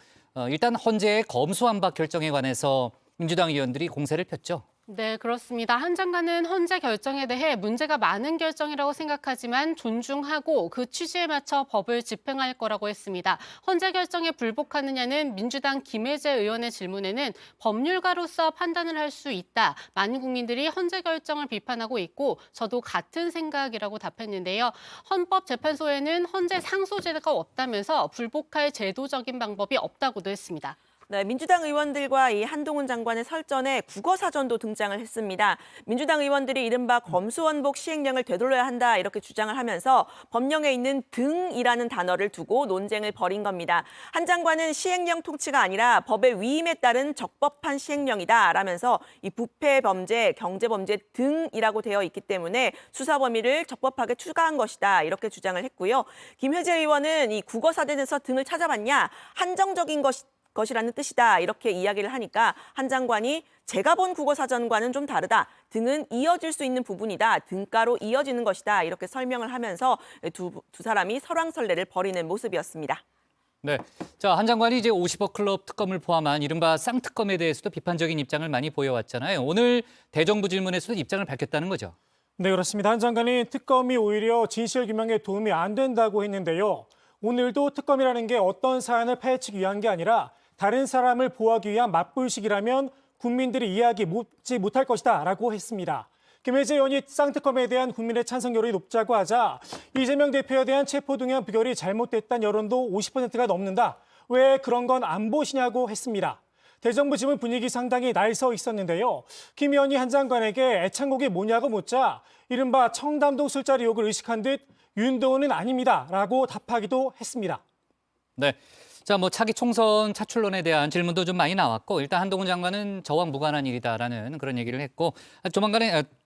일단 헌재의 검수완박 결정에 관해서 민주당 의원들이 공세를 폈죠. 네, 그렇습니다. 한 장관은 헌재 결정에 대해 문제가 많은 결정이라고 생각하지만 존중하고 그 취지에 맞춰 법을 집행할 거라고 했습니다. 헌재 결정에 불복하느냐는 민주당 김혜재 의원의 질문에는 법률가로서 판단을 할 수 있다. 많은 국민들이 헌재 결정을 비판하고 있고 저도 같은 생각이라고 답했는데요. 헌법재판소에는 헌재 상소제도가 없다면서 불복할 제도적인 방법이 없다고도 했습니다. 네, 민주당 의원들과 이 한동훈 장관의 설전에 국어사전도 등장을 했습니다. 민주당 의원들이 이른바 검수원복 시행령을 되돌려야 한다 이렇게 주장을 하면서 법령에 있는 등이라는 단어를 두고 논쟁을 벌인 겁니다. 한 장관은 시행령 통치가 아니라 법의 위임에 따른 적법한 시행령이다 라면서 이 부패 범죄, 경제 범죄 등이라고 되어 있기 때문에 수사 범위를 적법하게 추가한 것이다 이렇게 주장을 했고요. 김혜재 의원은 이 국어사전에서 등을 찾아봤냐 한정적인 것이라는 뜻이다. 이렇게 이야기를 하니까 한 장관이 제가 본 국어사전과는 좀 다르다. 등은 이어질 수 있는 부분이다. 등가로 이어지는 것이다. 이렇게 설명을 하면서 두 사람이 설왕설래를 벌이는 모습이었습니다. 네. 자, 한 장관이 이제 50억 클럽 특검을 포함한 이른바 쌍특검에 대해서도 비판적인 입장을 많이 보여왔잖아요. 오늘 대정부 질문에서도 입장을 밝혔다는 거죠. 네, 그렇습니다. 한 장관이 특검이 오히려 진실규명에 도움이 안 된다고 했는데요. 오늘도 특검이라는 게 어떤 사안을 파헤치기 위한 게 아니라 다른 사람을 보호하기 위한 맞불식이라면 국민들이 이해하지 못할 것이다 라고 했습니다. 김혜재 의원이 쌍특검에 대한 국민의 찬성 여론이 높자고 하자 이재명 대표에 대한 체포동의안 부결이 잘못됐다는 여론도 50%가 넘는다. 왜 그런 건 안 보시냐고 했습니다. 대정부 질문 분위기 상당히 날서 있었는데요. 김 의원이 한 장관에게 애창곡이 뭐냐고 묻자 이른바 청담동 술자리 욕을 의식한 듯 윤도호는 아닙니다 라고 답하기도 했습니다. 네. 자, 뭐 차기 총선 차출론에 대한 질문도 좀 많이 나왔고 일단 한동훈 장관은 저와 무관한 일이다라는 그런 얘기를 했고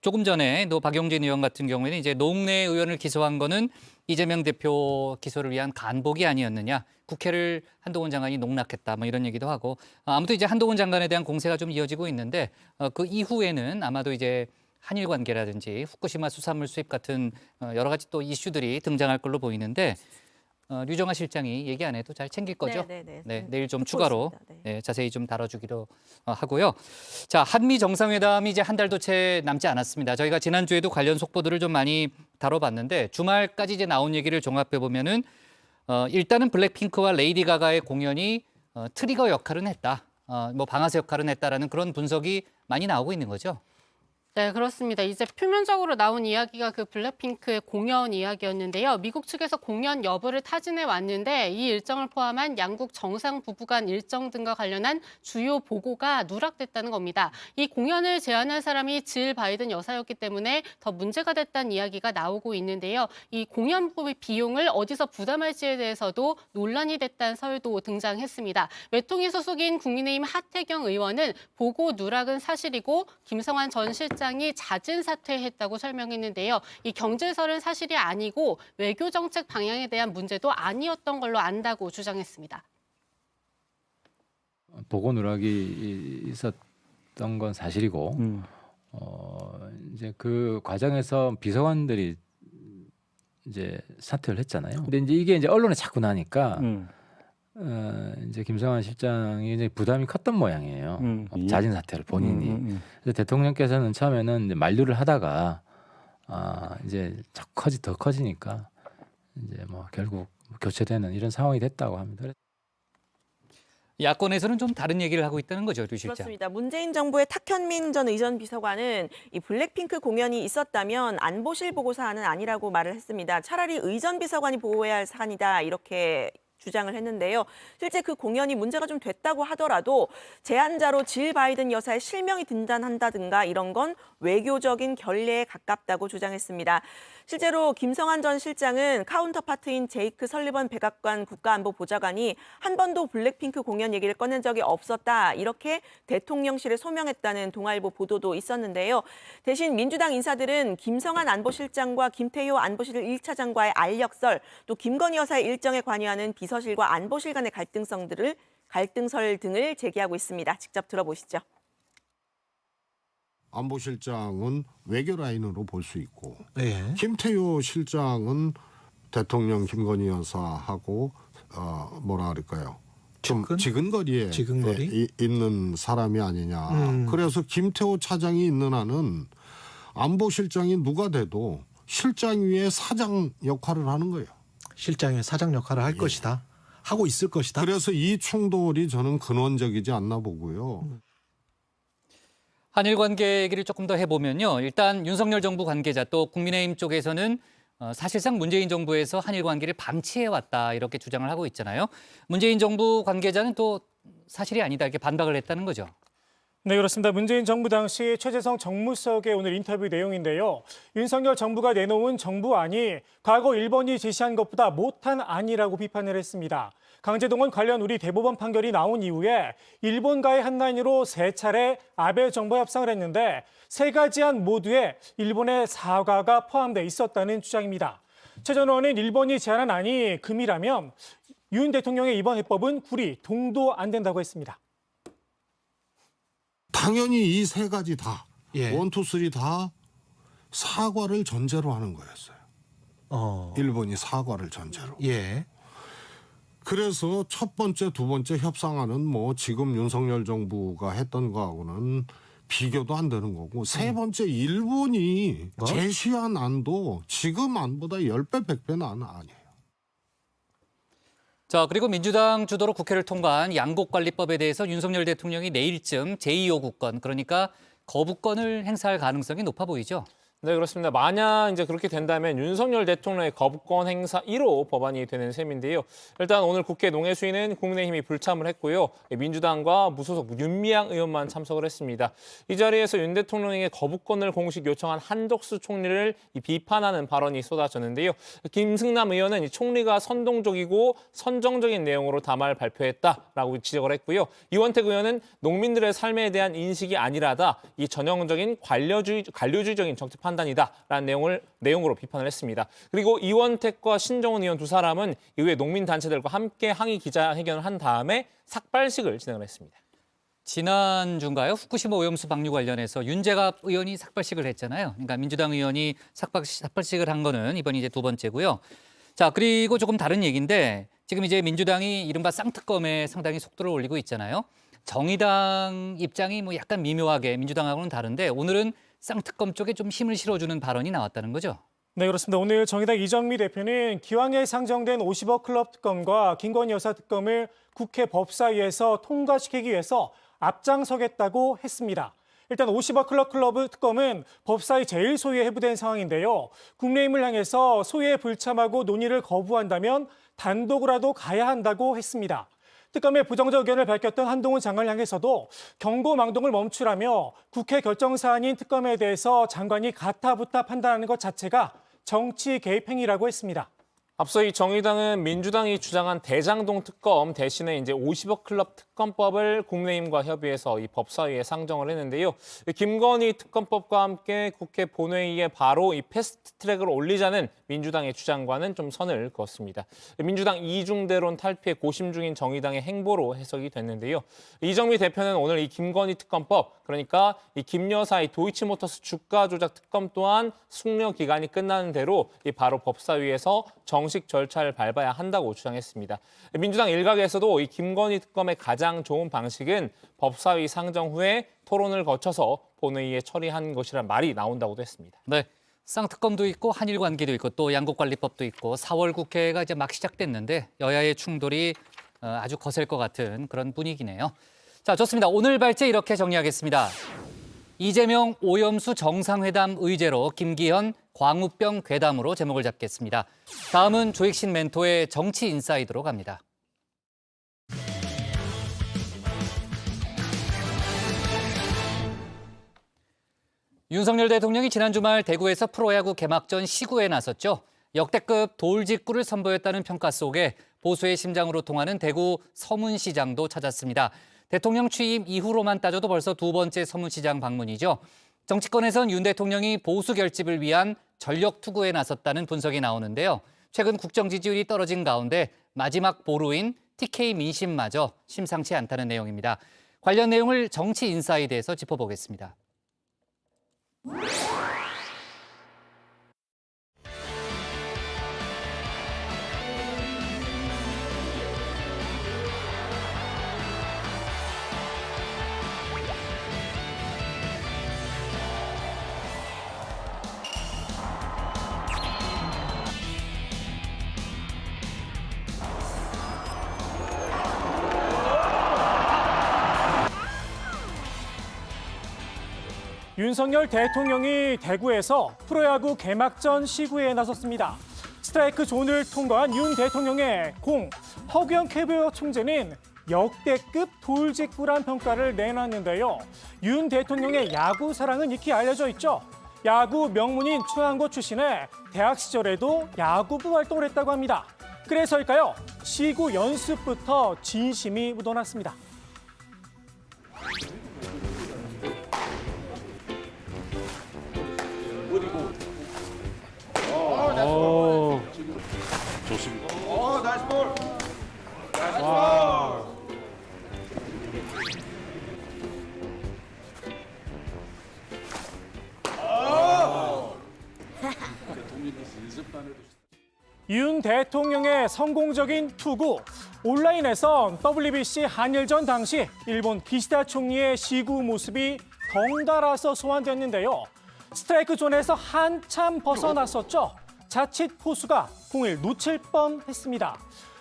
조금 전에 또 박용진 의원 같은 경우에는 이제 노웅래 의원을 기소한 거는 이재명 대표 기소를 위한 간복이 아니었느냐. 국회를 한동훈 장관이 농락했다. 뭐 이런 얘기도 하고 아무튼 이제 한동훈 장관에 대한 공세가 좀 이어지고 있는데 그 이후에는 아마도 이제 한일 관계라든지 후쿠시마 수산물 수입 같은 여러 가지 또 이슈들이 등장할 걸로 보이는데 류정아 실장이 얘기 안 해도 잘 챙길 거죠? 네, 내일 좀 추가로 자세히 좀 다뤄주기로 하고요. 자, 한미 정상회담이 이제 한 달도 채 남지 않았습니다. 저희가 지난주에도 관련 속보들을 좀 많이 다뤄봤는데 주말까지 이제 나온 얘기를 종합해 보면은 일단은 블랙핑크와 레이디 가가의 공연이 트리거 역할은 했다. 뭐 방아쇠 역할은 했다라는 그런 분석이 많이 나오고 있는 거죠. 네, 그렇습니다. 이제 표면적으로 나온 이야기가 그 블랙핑크의 공연 이야기였는데요. 미국 측에서 공연 여부를 타진해 왔는데 이 일정을 포함한 양국 정상 부부 간 일정 등과 관련한 주요 보고가 누락됐다는 겁니다. 이 공연을 제안한 사람이 질 바이든 여사였기 때문에 더 문제가 됐다는 이야기가 나오고 있는데요. 이 공연 비용을 어디서 부담할지에 대해서도 논란이 됐다는 설도 등장했습니다. 외통위 소속인 국민의힘 하태경 의원은 보고 누락은 사실이고 김성환 전 실장 이 잦은 사퇴했다고 설명했는데요. 이 경질설은 사실이 아니고 외교 정책 방향에 대한 문제도 아니었던 걸로 안다고 주장했습니다. 보고 누락이 있었던 건 사실이고 이제 그 과정에서 비서관들이 이제 사퇴를 했잖아요. 근데 이제 이게 이제 언론에 자꾸 나니까 이제 김성환 실장이 이제 부담이 컸던 모양이에요. 자진 사퇴를 본인이. 그래서 대통령께서는 처음에는 이제 만류를 하다가 이제 더 커지니까 이제 뭐 결국 교체되는 이런 상황이 됐다고 합니다. 야권에서는 좀 다른 얘기를 하고 있다는 거죠, 류 실장. 그렇습니다. 문재인 정부의 탁현민 전 의전 비서관은 이 블랙핑크 공연이 있었다면 안보실 보고 사안은 아니라고 말을 했습니다. 차라리 의전 비서관이 보호해야 할 사안이다 이렇게 주장을 했는데요. 실제 그 공연이 문제가 좀 됐다고 하더라도 제안자로 질 바이든 여사의 실명이 등장한다든가 이런 건 외교적인 결례에 가깝다고 주장했습니다. 실제로 김성환 전 실장은 카운터파트인 제이크 설리번 백악관 국가안보보좌관이 한 번도 블랙핑크 공연 얘기를 꺼낸 적이 없었다. 이렇게 대통령실에 소명했다는 동아일보 보도도 있었는데요. 대신 민주당 인사들은 김성환 안보실장과 김태효 안보실 1차장과의 알력설, 또 김건희 여사의 일정에 관여하는 비서실과 안보실 간의 갈등설 등을 제기하고 있습니다. 직접 들어보시죠. 안보실장은 외교 라인으로 볼 수 있고 김태효 실장은 대통령 김건희 여사하고 뭐라 그럴까요? 좀 지근거리에 있는 사람이 아니냐. 그래서 김태호 차장이 있는 한은 안보실장이 누가 돼도 실장 위에 사장 역할을 하는 거예요. 실장 위에 사장 역할을 할 것이다. 하고 있을 것이다. 그래서 이 충돌이 저는 근원적이지 않나 보고요. 한일 관계 얘기를 조금 더 해보면요. 일단 윤석열 정부 관계자 또 국민의힘 쪽에서는 사실상 문재인 정부에서 한일 관계를 방치해왔다 이렇게 주장을 하고 있잖아요. 문재인 정부 관계자는 또 사실이 아니다 이렇게 반박을 했다는 거죠. 네, 그렇습니다. 문재인 정부 당시 최재성 정무수석의 오늘 인터뷰 내용인데요. 윤석열 정부가 내놓은 정부안이 과거 일본이 제시한 것보다 못한 안이라고 비판을 했습니다. 강제동원 관련 우리 대법원 판결이 나온 이후에 일본과의 한 라인으로 3차례 아베 정부와 협상을 했는데 3가지 안 모두에 일본의 사과가 포함돼 있었다는 주장입니다. 최 전 의원은 일본이 제안한 안이 금이라면 윤 대통령의 이번 해법은 구리, 동도 안 된다고 했습니다. 당연히 이 세 가지 다, 원, 투, 쓰리 다 사과를 전제로 하는 거였어요. 일본이 사과를 전제로. 그래서 첫 번째, 두 번째 협상안은 뭐 지금 윤석열 정부가 했던 거하고는 비교도 안 되는 거고, 세 번째 일본이 제시한 안도 지금 안보다 10배, 100배는 아니에요. 자, 그리고 민주당 주도로 국회를 통과한 양곡관리법에 대해서 윤석열 대통령이 내일쯤 제2요구권, 그러니까 거부권을 행사할 가능성이 높아 보이죠. 네, 그렇습니다. 만약 이제 그렇게 된다면 윤석열 대통령의 거부권 행사 1호 법안이 되는 셈인데요. 일단 오늘 국회 농해수위는 국민의힘이 불참을 했고요. 민주당과 무소속 윤미향 의원만 참석을 했습니다. 이 자리에서 윤 대통령에게 거부권을 공식 요청한 한덕수 총리를 비판하는 발언이 쏟아졌는데요. 김승남 의원은 이 총리가 선동적이고 선정적인 내용으로 담화를 발표했다라고 지적을 했고요. 이원택 의원은 농민들의 삶에 대한 인식이 아니라다 이 전형적인 관료주의적인 정책 판단이다라는 내용으로 비판을 했습니다. 그리고 이원택과 신정훈 의원 두 사람은 이후에 농민단체들과 함께 항의 기자회견을 한 다음에 삭발식을 진행을 했습니다. 지난주인가요? 후쿠시마 오염수 방류 관련해서 윤재갑 의원이 삭발식을 했잖아요. 그러니까 민주당 의원이 삭발식을 한 거는 이번이 이제 두 번째고요. 자, 그리고 조금 다른 얘기인데 지금 이제 민주당이 이른바 쌍특검에 상당히 속도를 올리고 있잖아요. 정의당 입장이 뭐 약간 미묘하게 민주당하고는 다른데 오늘은 쌍특검 쪽에 좀 힘을 실어주는 발언이 나왔다는 거죠. 네, 그렇습니다. 오늘 정의당 이정미 대표는 기왕에 상정된 50억 클럽 특검과 김건희 여사 특검을 국회 법사위에서 통과시키기 위해서 앞장서겠다고 했습니다. 일단 50억 클럽 특검은 법사위 제일 소위에 회부된 상황인데요. 국민의힘을 향해서 소위에 불참하고 논의를 거부한다면 단독으로라도 가야 한다고 했습니다. 특검에 부정적 의견을 밝혔던 한동훈 장관을 향해서도 경고망동을 멈추라며 국회 결정 사안인 특검에 대해서 장관이 가타부타 판단하는 것 자체가 정치 개입 행위라고 했습니다. 앞서 이 정의당은 민주당이 주장한 대장동 특검 대신에 이제 50억 클럽 특검법을 국민의힘과 협의해서 이 법사위에 상정을 했는데요. 김건희 특검법과 함께 국회 본회의에 바로 이 패스트트랙을 올리자는 민주당의 주장과는 좀 선을 그었습니다. 민주당 이중대론 탈피에 고심 중인 정의당의 행보로 해석이 됐는데요. 이정미 대표는 오늘 이 김건희 특검법, 그러니까 이 김 여사의 도이치모터스 주가 조작 특검 또한 숙려 기간이 끝나는 대로 이 바로 법사위에서 정식 절차를 밟아야 한다고 주장했습니다. 민주당 일각에서도 이 김건희 특검의 가장 좋은 방식은 법사위 상정 후에 토론을 거쳐서 본회의에 처리한 것이란 말이 나온다고도 했습니다. 네, 쌍특검도 있고 한일 관계도 있고 또 양곡관리법도 있고 4월 국회가 이제 막 시작됐는데 여야의 충돌이 아주 거셀 것 같은 그런 분위기네요. 자, 좋습니다. 오늘 발제 이렇게 정리하겠습니다. 이재명 오염수 정상회담 의제로 김기현 광우병 괴담으로 제목을 잡겠습니다. 다음은 조익신 멘토의 정치 인사이드로 갑니다. 윤석열 대통령이 지난 주말 대구에서 프로야구 개막전 시구에 나섰죠. 역대급 돌직구를 선보였다는 평가 속에 보수의 심장으로 통하는 대구 서문시장도 찾았습니다. 대통령 취임 이후로만 따져도 벌써 두 번째 서문시장 방문이죠. 정치권에선 윤 대통령이 보수 결집을 위한 전력 투구에 나섰다는 분석이 나오는데요. 최근 국정 지지율이 떨어진 가운데 마지막 보루인 TK 민심마저 심상치 않다는 내용입니다. 관련 내용을 정치 인사이드에서 짚어보겠습니다. 윤석열 대통령이 대구에서 프로야구 개막전 시구에 나섰습니다. 스트라이크 존을 통과한 윤 대통령의 공, 허규영 KBO 총재는 역대급 돌직구란 평가를 내놨는데요. 윤 대통령의 야구 사랑은 익히 알려져 있죠. 야구 명문인 충안고 출신에 대학 시절에도 야구부 활동을 했다고 합니다. 그래서일까요? 시구 연습부터 진심이 묻어났습니다. 좋습니다. 나이스 볼. 와. 윤 대통령의 성공적인 투구. 온라인에선 WBC 한일전 당시 일본 기시다 총리의 시구 모습이 덩달아서 소환됐는데요. 스트라이크 존에서 한참 벗어났었죠. 자칫 포수가 공을 놓칠 뻔했습니다.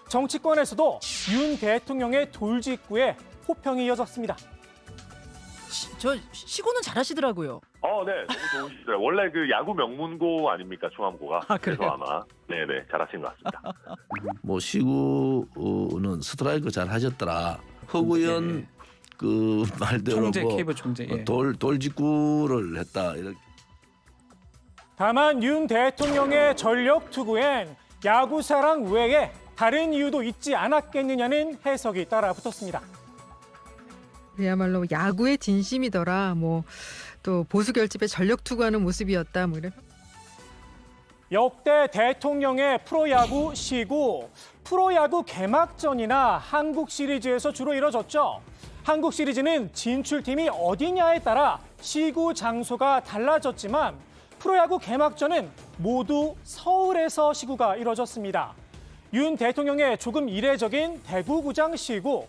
정치권에서도 윤 대통령의 돌직구에 호평이 이어졌습니다. 저 시구는 잘하시더라고요. 네, 너무 좋으시더라고요. 원래 그 야구 명문고 아닙니까, 중암고가. 그래서 아마 네네 잘하신 것 같습니다. 뭐 시구는 스트라이크 잘 하셨더라. 허구현 그 말대로 총재, 뭐 케이블 총재, 예. 돌직구를 했다. 이렇게. 다만 윤 대통령의 전력 투구엔 야구 사랑 외에 다른 이유도 있지 않았겠느냐는 해석이 따라붙었습니다. 그야말로 야구의 진심이더라. 뭐 또 보수 결집에 전력 투구하는 모습이었다. 뭐 이런. 역대 대통령의 프로야구 시구, 프로야구 개막전이나 한국 시리즈에서 주로 이뤄졌죠. 한국 시리즈는 진출팀이 어디냐에 따라 시구 장소가 달라졌지만 프로야구 개막전은 모두 서울에서 시구가 이뤄졌습니다. 윤 대통령의 조금 이례적인 대구구장 시구,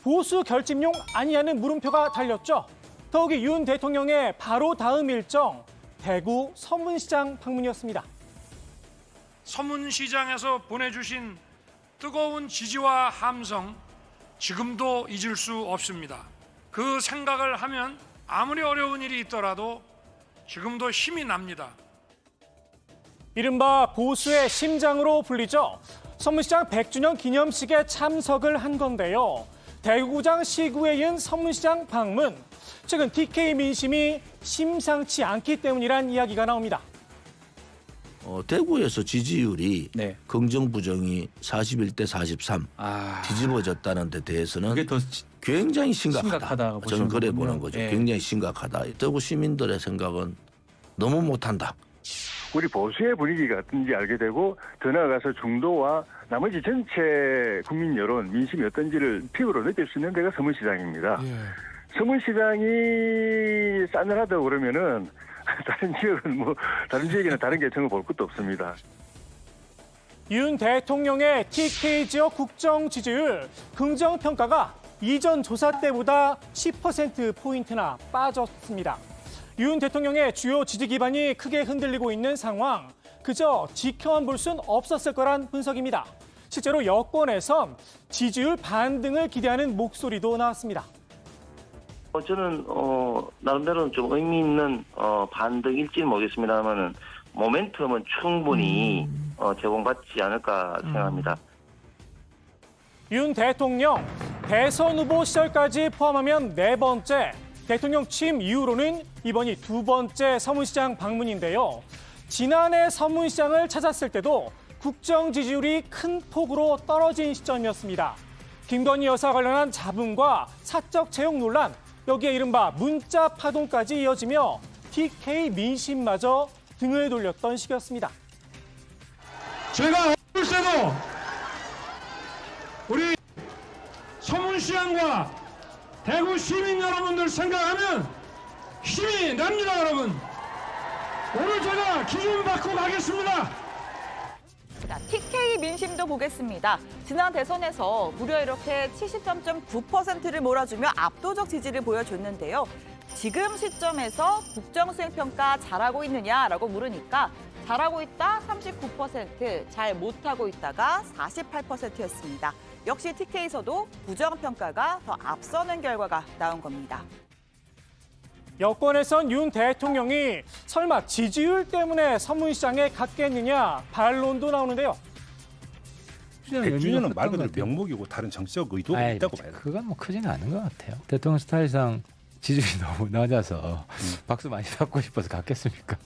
보수 결집용 아니냐는 물음표가 달렸죠. 더욱이 윤 대통령의 바로 다음 일정, 대구 서문시장 방문이었습니다. 서문시장에서 보내주신 뜨거운 지지와 함성, 지금도 잊을 수 없습니다. 그 생각을 하면 아무리 어려운 일이 있더라도 지금도 힘이 납니다. 이른바 보수의 심장으로 불리죠. 서문시장 100주년 기념식에 참석을 한 건데요. 대구구장 시구에 이은 서문시장 방문. 최근 TK 민심이 심상치 않기 때문이란 이야기가 나옵니다. 대구에서 지지율이 긍정 부정이 41대 43 뒤집어졌다는 데 대해서는 굉장히 심각하다. 저는 그래 보는 거죠. 굉장히 심각하다. 대구 시민들의 생각은 너무 못한다. 우리 보수의 분위기가 어떤지 알게 되고 더 나아가서 중도와 나머지 전체 국민 여론, 민심이 어떤지를 피부로 느낄 수 있는 데가 서문시장입니다. 서문시장이 싸늘하다고 그러면은 다른 지역에는 다른 계층을 볼 것도 없습니다. 윤 대통령의 TK 지역 국정 지지율 긍정 평가가 이전 조사 때보다 10%포인트나 빠졌습니다. 윤 대통령의 주요 지지 기반이 크게 흔들리고 있는 상황, 그저 지켜만 볼 순 없었을 거란 분석입니다. 실제로 여권에선 지지율 반등을 기대하는 목소리도 나왔습니다. 저는 나름대로는 좀 의미 있는 반등일지는 모르겠습니다만은 모멘텀은 충분히 제공받지 않을까 생각합니다. 윤 대통령 대선 후보 시절까지 포함하면 4번째, 대통령 취임 이후로는 이번이 2번째 서문시장 방문인데요. 지난해 서문시장을 찾았을 때도 국정 지지율이 큰 폭으로 떨어진 시점이었습니다. 김건희 여사 관련한 잡음과 사적 채용 논란, 여기에 이른바 문자 파동까지 이어지며 TK 민심마저 등을 돌렸던 시기였습니다. 제가 어릴 때도 우리 서문시장과 대구 시민 여러분들 생각하면 힘이 납니다, 여러분. 오늘 제가 기준 받고 가겠습니다. TK 민심도 보겠습니다. 지난 대선에서 무려 이렇게 70.9%를 몰아주며 압도적 지지를 보여줬는데요. 지금 시점에서 국정수행평가 잘하고 있느냐라고 물으니까 잘하고 있다 39%, 잘 못하고 있다가 48%였습니다. 역시 TK에서도 부정평가가 더 앞서는 결과가 나온 겁니다. 여권에선 윤 대통령이 설마 지지율 때문에 서문시장에 갔겠느냐 반론도 나오는데요. 100주년은 말 그대로 명목이고 다른 정치적 의도가 있다고 봐요. 그건 뭐 크지는 않은 것 같아요. 대통령 스타일상 지지율이 너무 낮아서 박수 많이 받고 싶어서 갔겠습니까?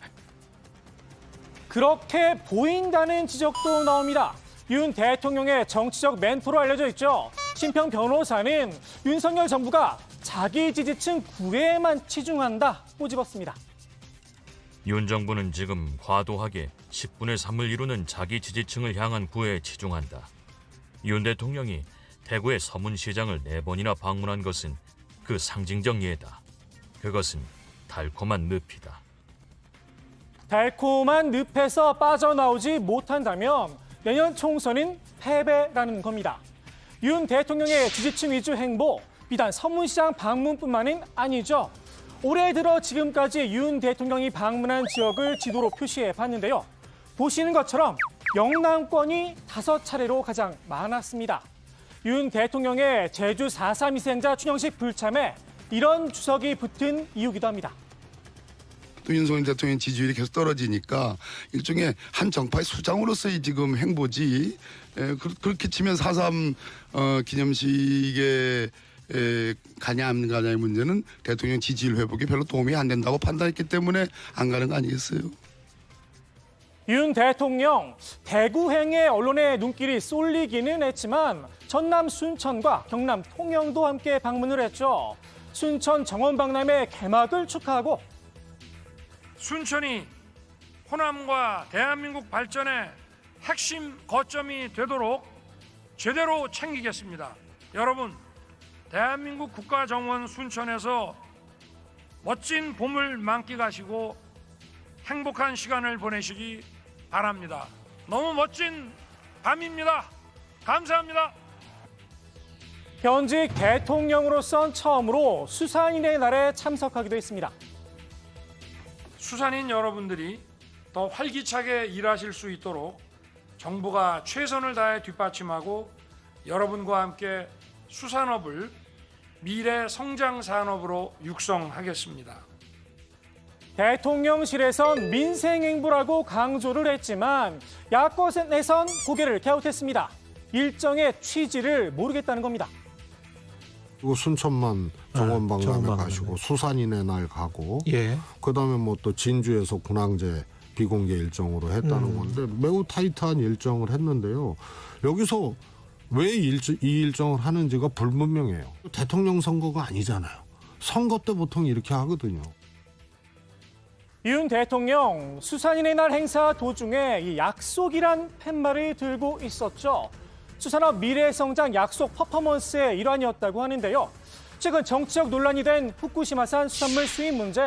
그렇게 보인다는 지적도 나옵니다. 윤 대통령의 정치적 멘토로 알려져 있죠. 심평 변호사는 윤석열 정부가 자기 지지층 구애에만 치중한다 꼬집었습니다. 윤 정부는 지금 과도하게 10분의 3을 이루는 자기 지지층을 향한 구애에 치중한다. 윤 대통령이 대구의 서문시장을 4번이나 방문한 것은 그 상징적 예다. 그것은 달콤한 늪이다. 달콤한 늪에서 빠져나오지 못한다면 내년 총선은 패배라는 겁니다. 윤 대통령의 지지층 위주 행보, 비단 서문시장 방문뿐만은 아니죠. 올해 들어 지금까지 윤 대통령이 방문한 지역을 지도로 표시해 봤는데요. 보시는 것처럼 영남권이 5차례로 가장 많았습니다. 윤 대통령의 제주 4.3 희생자 추념식 불참에 이런 주석이 붙은 이유기도 합니다. 또 윤석열 대통령 지지율이 계속 떨어지니까 일종의 한 정파의 수장으로서의 지금 행보지, 그렇게 치면 4.3 기념식에 가냐 안 가냐의 문제는 대통령 지지율 회복에 별로 도움이 안 된다고 판단했기 때문에 안 가는 거 아니겠어요? 윤 대통령 대구행에 언론의 눈길이 쏠리기는 했지만 전남 순천과 경남 통영도 함께 방문을 했죠. 순천 정원박람회 개막을 축하하고 순천이 호남과 대한민국 발전의 핵심 거점이 되도록 제대로 챙기겠습니다. 여러분, 대한민국 국가정원 순천에서 멋진 봄을 만끽하시고 행복한 시간을 보내시기 바랍니다. 너무 멋진 밤입니다. 감사합니다. 현직 대통령으로선 처음으로 수산인의 날에 참석하기도 했습니다. 수산인 여러분들이 더 활기차게 일하실 수 있도록 정부가 최선을 다해 뒷받침하고 여러분과 함께 수산업을 미래 성장 산업으로 육성하겠습니다. 대통령실에선 민생 행보라고 강조를 했지만 야권에선 고개를 갸웃했습니다. 일정의 취지를 모르겠다는 겁니다. 그리고 순천만 정원박람회 가시고 수산인의 날 가고, 그다음에 뭐 또 진주에서 군항제 비공개 일정으로 했다는 건데 매우 타이트한 일정을 했는데요. 여기서 왜 이 일정을 하는지가 불분명해요. 대통령 선거가 아니잖아요. 선거 때 보통 이렇게 하거든요. 윤 대통령 수산인의 날 행사 도중에 이 약속이란 팻말을 들고 있었죠. 수산업 미래성장 약속 퍼포먼스의 일환이었다고 하는데요. 최근 정치적 논란이 된 후쿠시마산 수산물 수입 문제,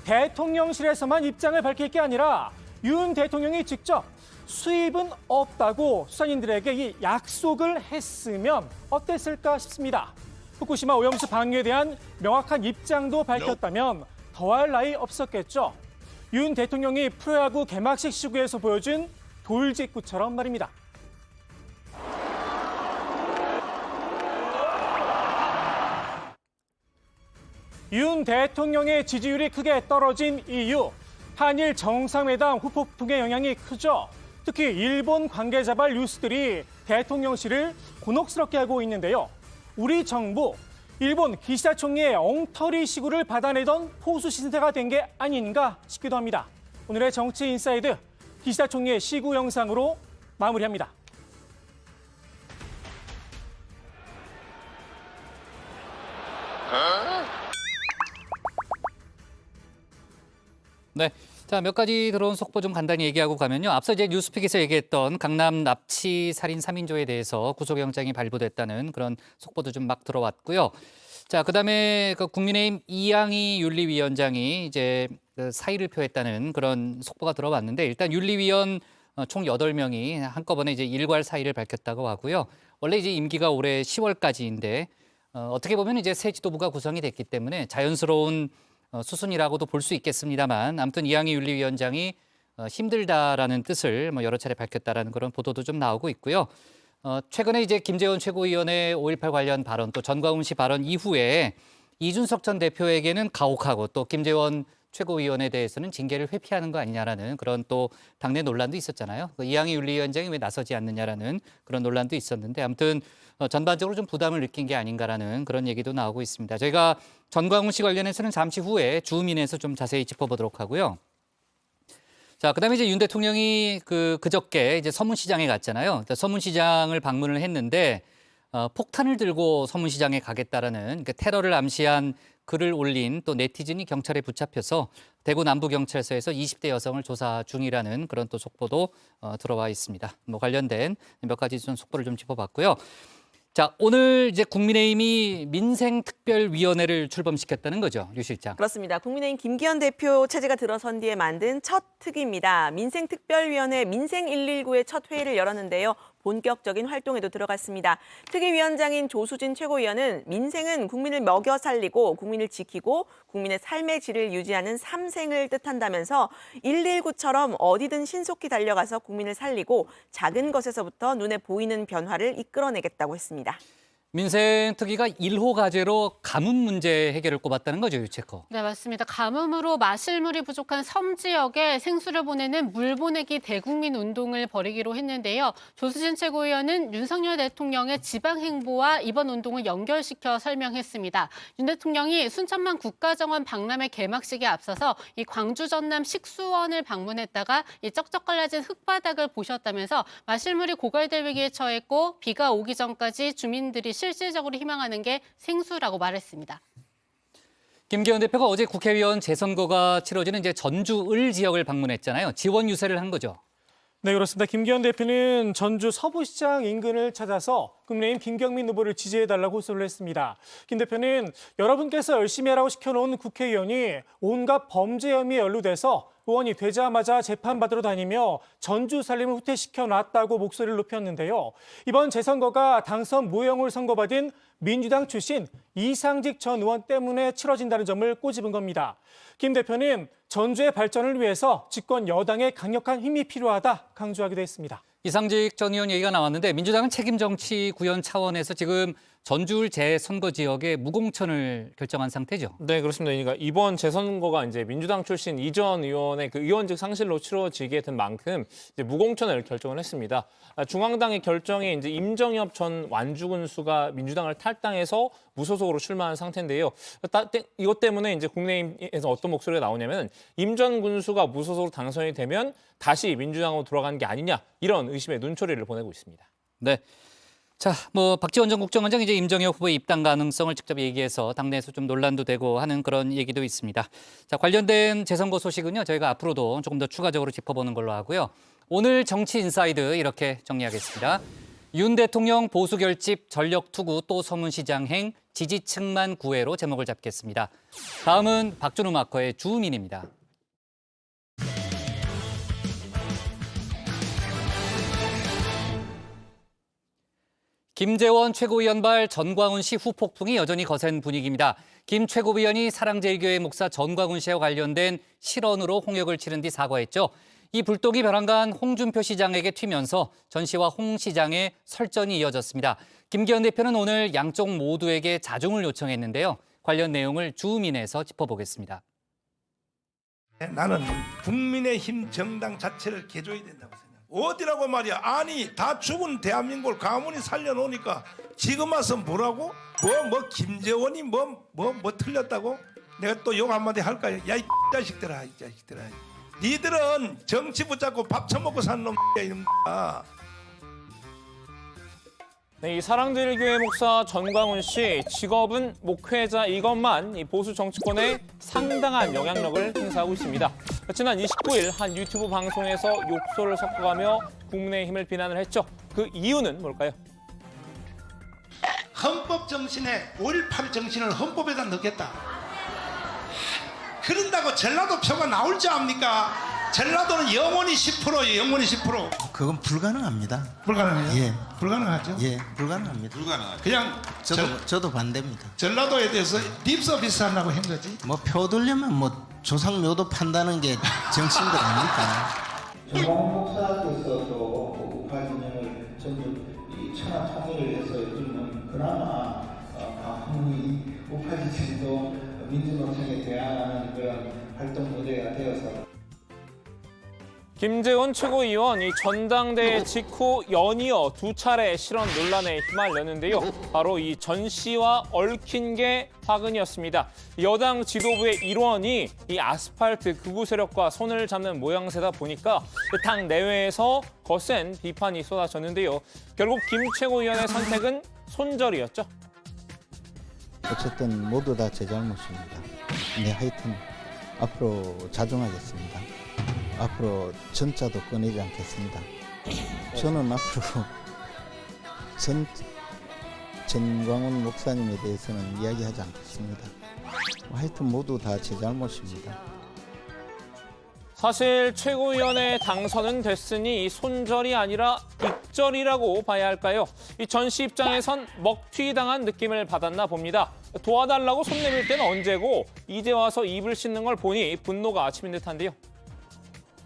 대통령실에서만 입장을 밝힐 게 아니라 윤 대통령이 직접 수입은 없다고 수산인들에게 이 약속을 했으면 어땠을까 싶습니다. 후쿠시마 오염수 방류에 대한 명확한 입장도 밝혔다면 더할 나위 없었겠죠. 윤 대통령이 프로야구 개막식 시구에서 보여준 돌직구처럼 말입니다. 윤 대통령의 지지율이 크게 떨어진 이유, 한일 정상회담 후폭풍의 영향이 크죠. 특히 일본 관계자발 뉴스들이 대통령실을 곤혹스럽게 하고 있는데요. 우리 정부, 일본 기시다 총리의 엉터리 시구를 받아내던 포수 신세가 된 게 아닌가 싶기도 합니다. 오늘의 정치 인사이드, 기시다 총리의 시구 영상으로 마무리합니다. 네. 자, 몇 가지 들어온 속보 좀 간단히 얘기하고 가면요. 앞서 이제 뉴스픽에서 얘기했던 강남 납치 살인 3인조에 대해서 구속영장이 발부됐다는 그런 속보도 좀 막 들어왔고요. 자, 그다음에 그 국민의힘 이양희 윤리위원장이 이제 그 사의를 표했다는 그런 속보가 들어왔는데, 일단 윤리위원 총 8명이 한꺼번에 이제 일괄 사의를 밝혔다고 하고요. 원래 이제 임기가 올해 10월까지인데 어떻게 보면 이제 새 지도부가 구성이 됐기 때문에 자연스러운 수순이라고도 볼 수 있겠습니다만, 아무튼 이양희 윤리위원장이 힘들다라는 뜻을 여러 차례 밝혔다라는 그런 보도도 좀 나오고 있고요. 최근에 이제 김재원 최고위원의 5.18 관련 발언, 또 전광훈 씨 발언 이후에 이준석 전 대표에게는 가혹하고 또 김재원 최고위원에 대해서는 징계를 회피하는 거 아니냐라는 그런 또 당내 논란도 있었잖아요. 이양희 윤리위원장이 왜 나서지 않느냐라는 그런 논란도 있었는데, 아무튼 전반적으로 좀 부담을 느낀 게 아닌가라는 그런 얘기도 나오고 있습니다. 저희가 전광훈 씨 관련해서는 잠시 후에 주민에서 좀 자세히 짚어보도록 하고요. 자, 그다음에 이제 윤 대통령이 그저께 이제 서문시장에 갔잖아요. 서문시장을 방문을 했는데 폭탄을 들고 서문시장에 가겠다라는 테러를 암시한 글을 올린 또 네티즌이 경찰에 붙잡혀서 대구 남부경찰서에서 20대 여성을 조사 중이라는 그런 또 속보도 들어와 있습니다. 관련된 몇 가지 좀 속보를 좀 짚어봤고요. 자, 오늘 이제 국민의힘이 민생특별위원회를 출범시켰다는 거죠, 류 실장. 그렇습니다. 국민의힘 김기현 대표 체제가 들어선 뒤에 만든 첫 특위입니다. 민생특별위원회 민생119의 첫 회의를 열었는데요. 본격적인 활동에도 들어갔습니다. 특위위원장인 조수진 최고위원은 민생은 국민을 먹여 살리고 국민을 지키고 국민의 삶의 질을 유지하는 삼생을 뜻한다면서 119처럼 어디든 신속히 달려가서 국민을 살리고 작은 것에서부터 눈에 보이는 변화를 이끌어내겠다고 했습니다. 민생특위가 1호 과제로 가뭄 문제 해결을 꼽았다는 거죠, 유채커. 네, 맞습니다. 가뭄으로 마실 물이 부족한 섬 지역에 생수를 보내는 물 보내기 대국민 운동을 벌이기로 했는데요. 조수진 최고위원은 윤석열 대통령의 지방 행보와 이번 운동을 연결시켜 설명했습니다. 윤 대통령이 순천만 국가정원 박람회 개막식에 앞서서 이 광주 전남 식수원을 방문했다가 이 쩍쩍 갈라진 흙바닥을 보셨다면서 마실 물이 고갈될 위기에 처했고 비가 오기 전까지 주민들이 실질적으로 희망하는 게 생수라고 말했습니다. 김기현 대표가 어제 국회의원 재선거가 치러지는 이제 전주 을 지역을 방문했잖아요. 지원 유세를 한 거죠. 네, 그렇습니다. 김기현 대표는 전주 서부시장 인근을 찾아서 국민의힘 김경민 후보를 지지해달라고 호소를 했습니다. 김 대표는 여러분께서 열심히 하라고 시켜놓은 국회의원이 온갖 범죄 혐의에 연루돼서 의원이 되자마자 재판받으러 다니며 전주 살림을 후퇴시켜놨다고 목소리를 높였는데요. 이번 재선거가 당선 무효형을 선고받은 민주당 출신 이상직 전 의원 때문에 치러진다는 점을 꼬집은 겁니다. 김 대표는 전주의 발전을 위해서 집권 여당의 강력한 힘이 필요하다 강조하기도 했습니다. 이상직 전 의원 얘기가 나왔는데 민주당은 책임 정치 구현 차원에서 지금 전주을 재선거 지역에 무공천을 결정한 상태죠. 네, 그렇습니다. 그러니까 이번 재선거가 이제 민주당 출신 이 전 의원의 그 의원직 상실로 치러지게 된 만큼 이제 무공천을 결정을 했습니다. 중앙당의 결정에 이제 임정엽 전 완주군수가 민주당을 탈당해서 무소속으로 출마한 상태인데요. 이것 때문에 이제 국민의힘에서 어떤 목소리가 나오냐면 임 전 군수가 무소속으로 당선이 되면 다시 민주당으로 돌아가는 게 아니냐 이런 의심의 눈초리를 보내고 있습니다. 네. 자, 박지원 전 국정원장 이제 임정혁 후보의 입당 가능성을 직접 얘기해서 당내에서 좀 논란도 되고 하는 그런 얘기도 있습니다. 자, 관련된 재선거 소식은요, 저희가 앞으로도 조금 더 추가적으로 짚어보는 걸로 하고요. 오늘 정치 인사이드 이렇게 정리하겠습니다. 윤 대통령 보수 결집 전력 투구 또 서문시장행 지지층만 구애로 제목을 잡겠습니다. 다음은 박준우 마커의 주민입니다. 김재원 최고위원발 전광훈 씨 후폭풍이 여전히 거센 분위기입니다. 김 최고위원이 사랑제일교회 목사 전광훈 씨와 관련된 실언으로 홍역을 치른 뒤 사과했죠. 이 불똥이 벼랑간 홍준표 시장에게 튀면서 전 씨와 홍 시장의 설전이 이어졌습니다. 김기현 대표는 오늘 양쪽 모두에게 자중을 요청했는데요. 관련 내용을 주민에서 짚어보겠습니다. 나는 국민의힘 정당 자체를 개조해야 된다고 생각합니다. 어디라고 말이야. 아니 다 죽은 대한민국을 가문이 살려놓으니까 지금 와서 뭐라고? 김재원이 뭐 틀렸다고? 내가 또 욕 한마디 할까요? 야 이 자식들아, 이 자식들아. 니들은 정치 붙잡고 밥 처먹고 사는 놈이야 이놈아. 네, 이 사랑제일교회 목사 전광훈 씨 직업은 목회자 이것만 이 보수 정치권에 상당한 영향력을 행사하고 있습니다. 지난 29일 한 유튜브 방송에서 욕설을 섞어가며 국민의힘을 비난을 했죠. 그 이유는 뭘까요? 헌법 정신에 5.18 정신을 헌법에다 넣겠다. 그런다고 전라도 표가 나올 줄 압니까? 전라도는 영원히 10%예요. 영원히 10%. 그건 불가능합니다. 불가능해요? 예. 불가능하죠? 예, 불가능합니다. 불가능하죠. 그냥 저도 반대입니다. 전라도에 대해서 립서비스 하려고 한 거지. 표 들려면 조상묘도 판다는 게 정치인들 아닙니까? 정광훈 목사께서도 우파 진영을 전부 천하 통일을 해서 요즘은 그나마 우파 진영도 민주노총에 대항하는 그런 활동 무대가 되어서. 김재원 최고위원 이 전당대회 직후 연이어 두 차례 실언 논란에 휘말렸는데요. 바로 이 전 씨와 얽힌 게 화근이었습니다. 여당 지도부의 일원이 이 아스팔트 극우 세력과 손을 잡는 모양새다 보니까 당 내외에서 거센 비판이 쏟아졌는데요. 결국 김 최고위원의 선택은 손절이었죠. 어쨌든 모두 다 제 잘못입니다. 네, 하여튼 앞으로 자중하겠습니다. 앞으로 전자도 꺼내지 않겠습니다. 저는 앞으로 전광훈 목사님에 대해서는 이야기하지 않겠습니다. 하여튼 모두 다 제 잘못입니다. 사실 최고위원회 당선은 됐으니 손절이 아니라 익절이라고 봐야 할까요? 이 전 씨 입장에선 먹튀당한 느낌을 받았나 봅니다. 도와달라고 손 내밀 때는 언제고 이제 와서 입을 씻는 걸 보니 분노가 치민 듯한데요.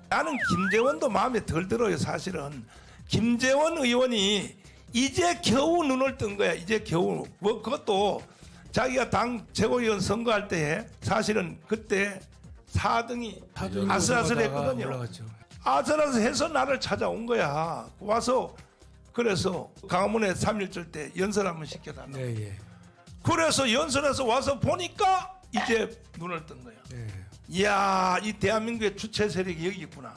나는 김재원도 마음에 덜 들어요. 사실은 김재원 의원이 이제 겨우 눈을 뜬 거야. 이제 겨우. 뭐 그것도 자기가 당 최고위원 선거할 때 사실은 그때 4등이 아슬아슬했거든요. 아슬아슬해서 나를 찾아온 거야. 와서 그래서 강화문에 3.1절 때 연설 한번 시켜달라고. 그래서 연설해서 와서 보니까 이제 눈을 뜬 거야. 이야, 이 대한민국의 주체 세력이 여기 있구나.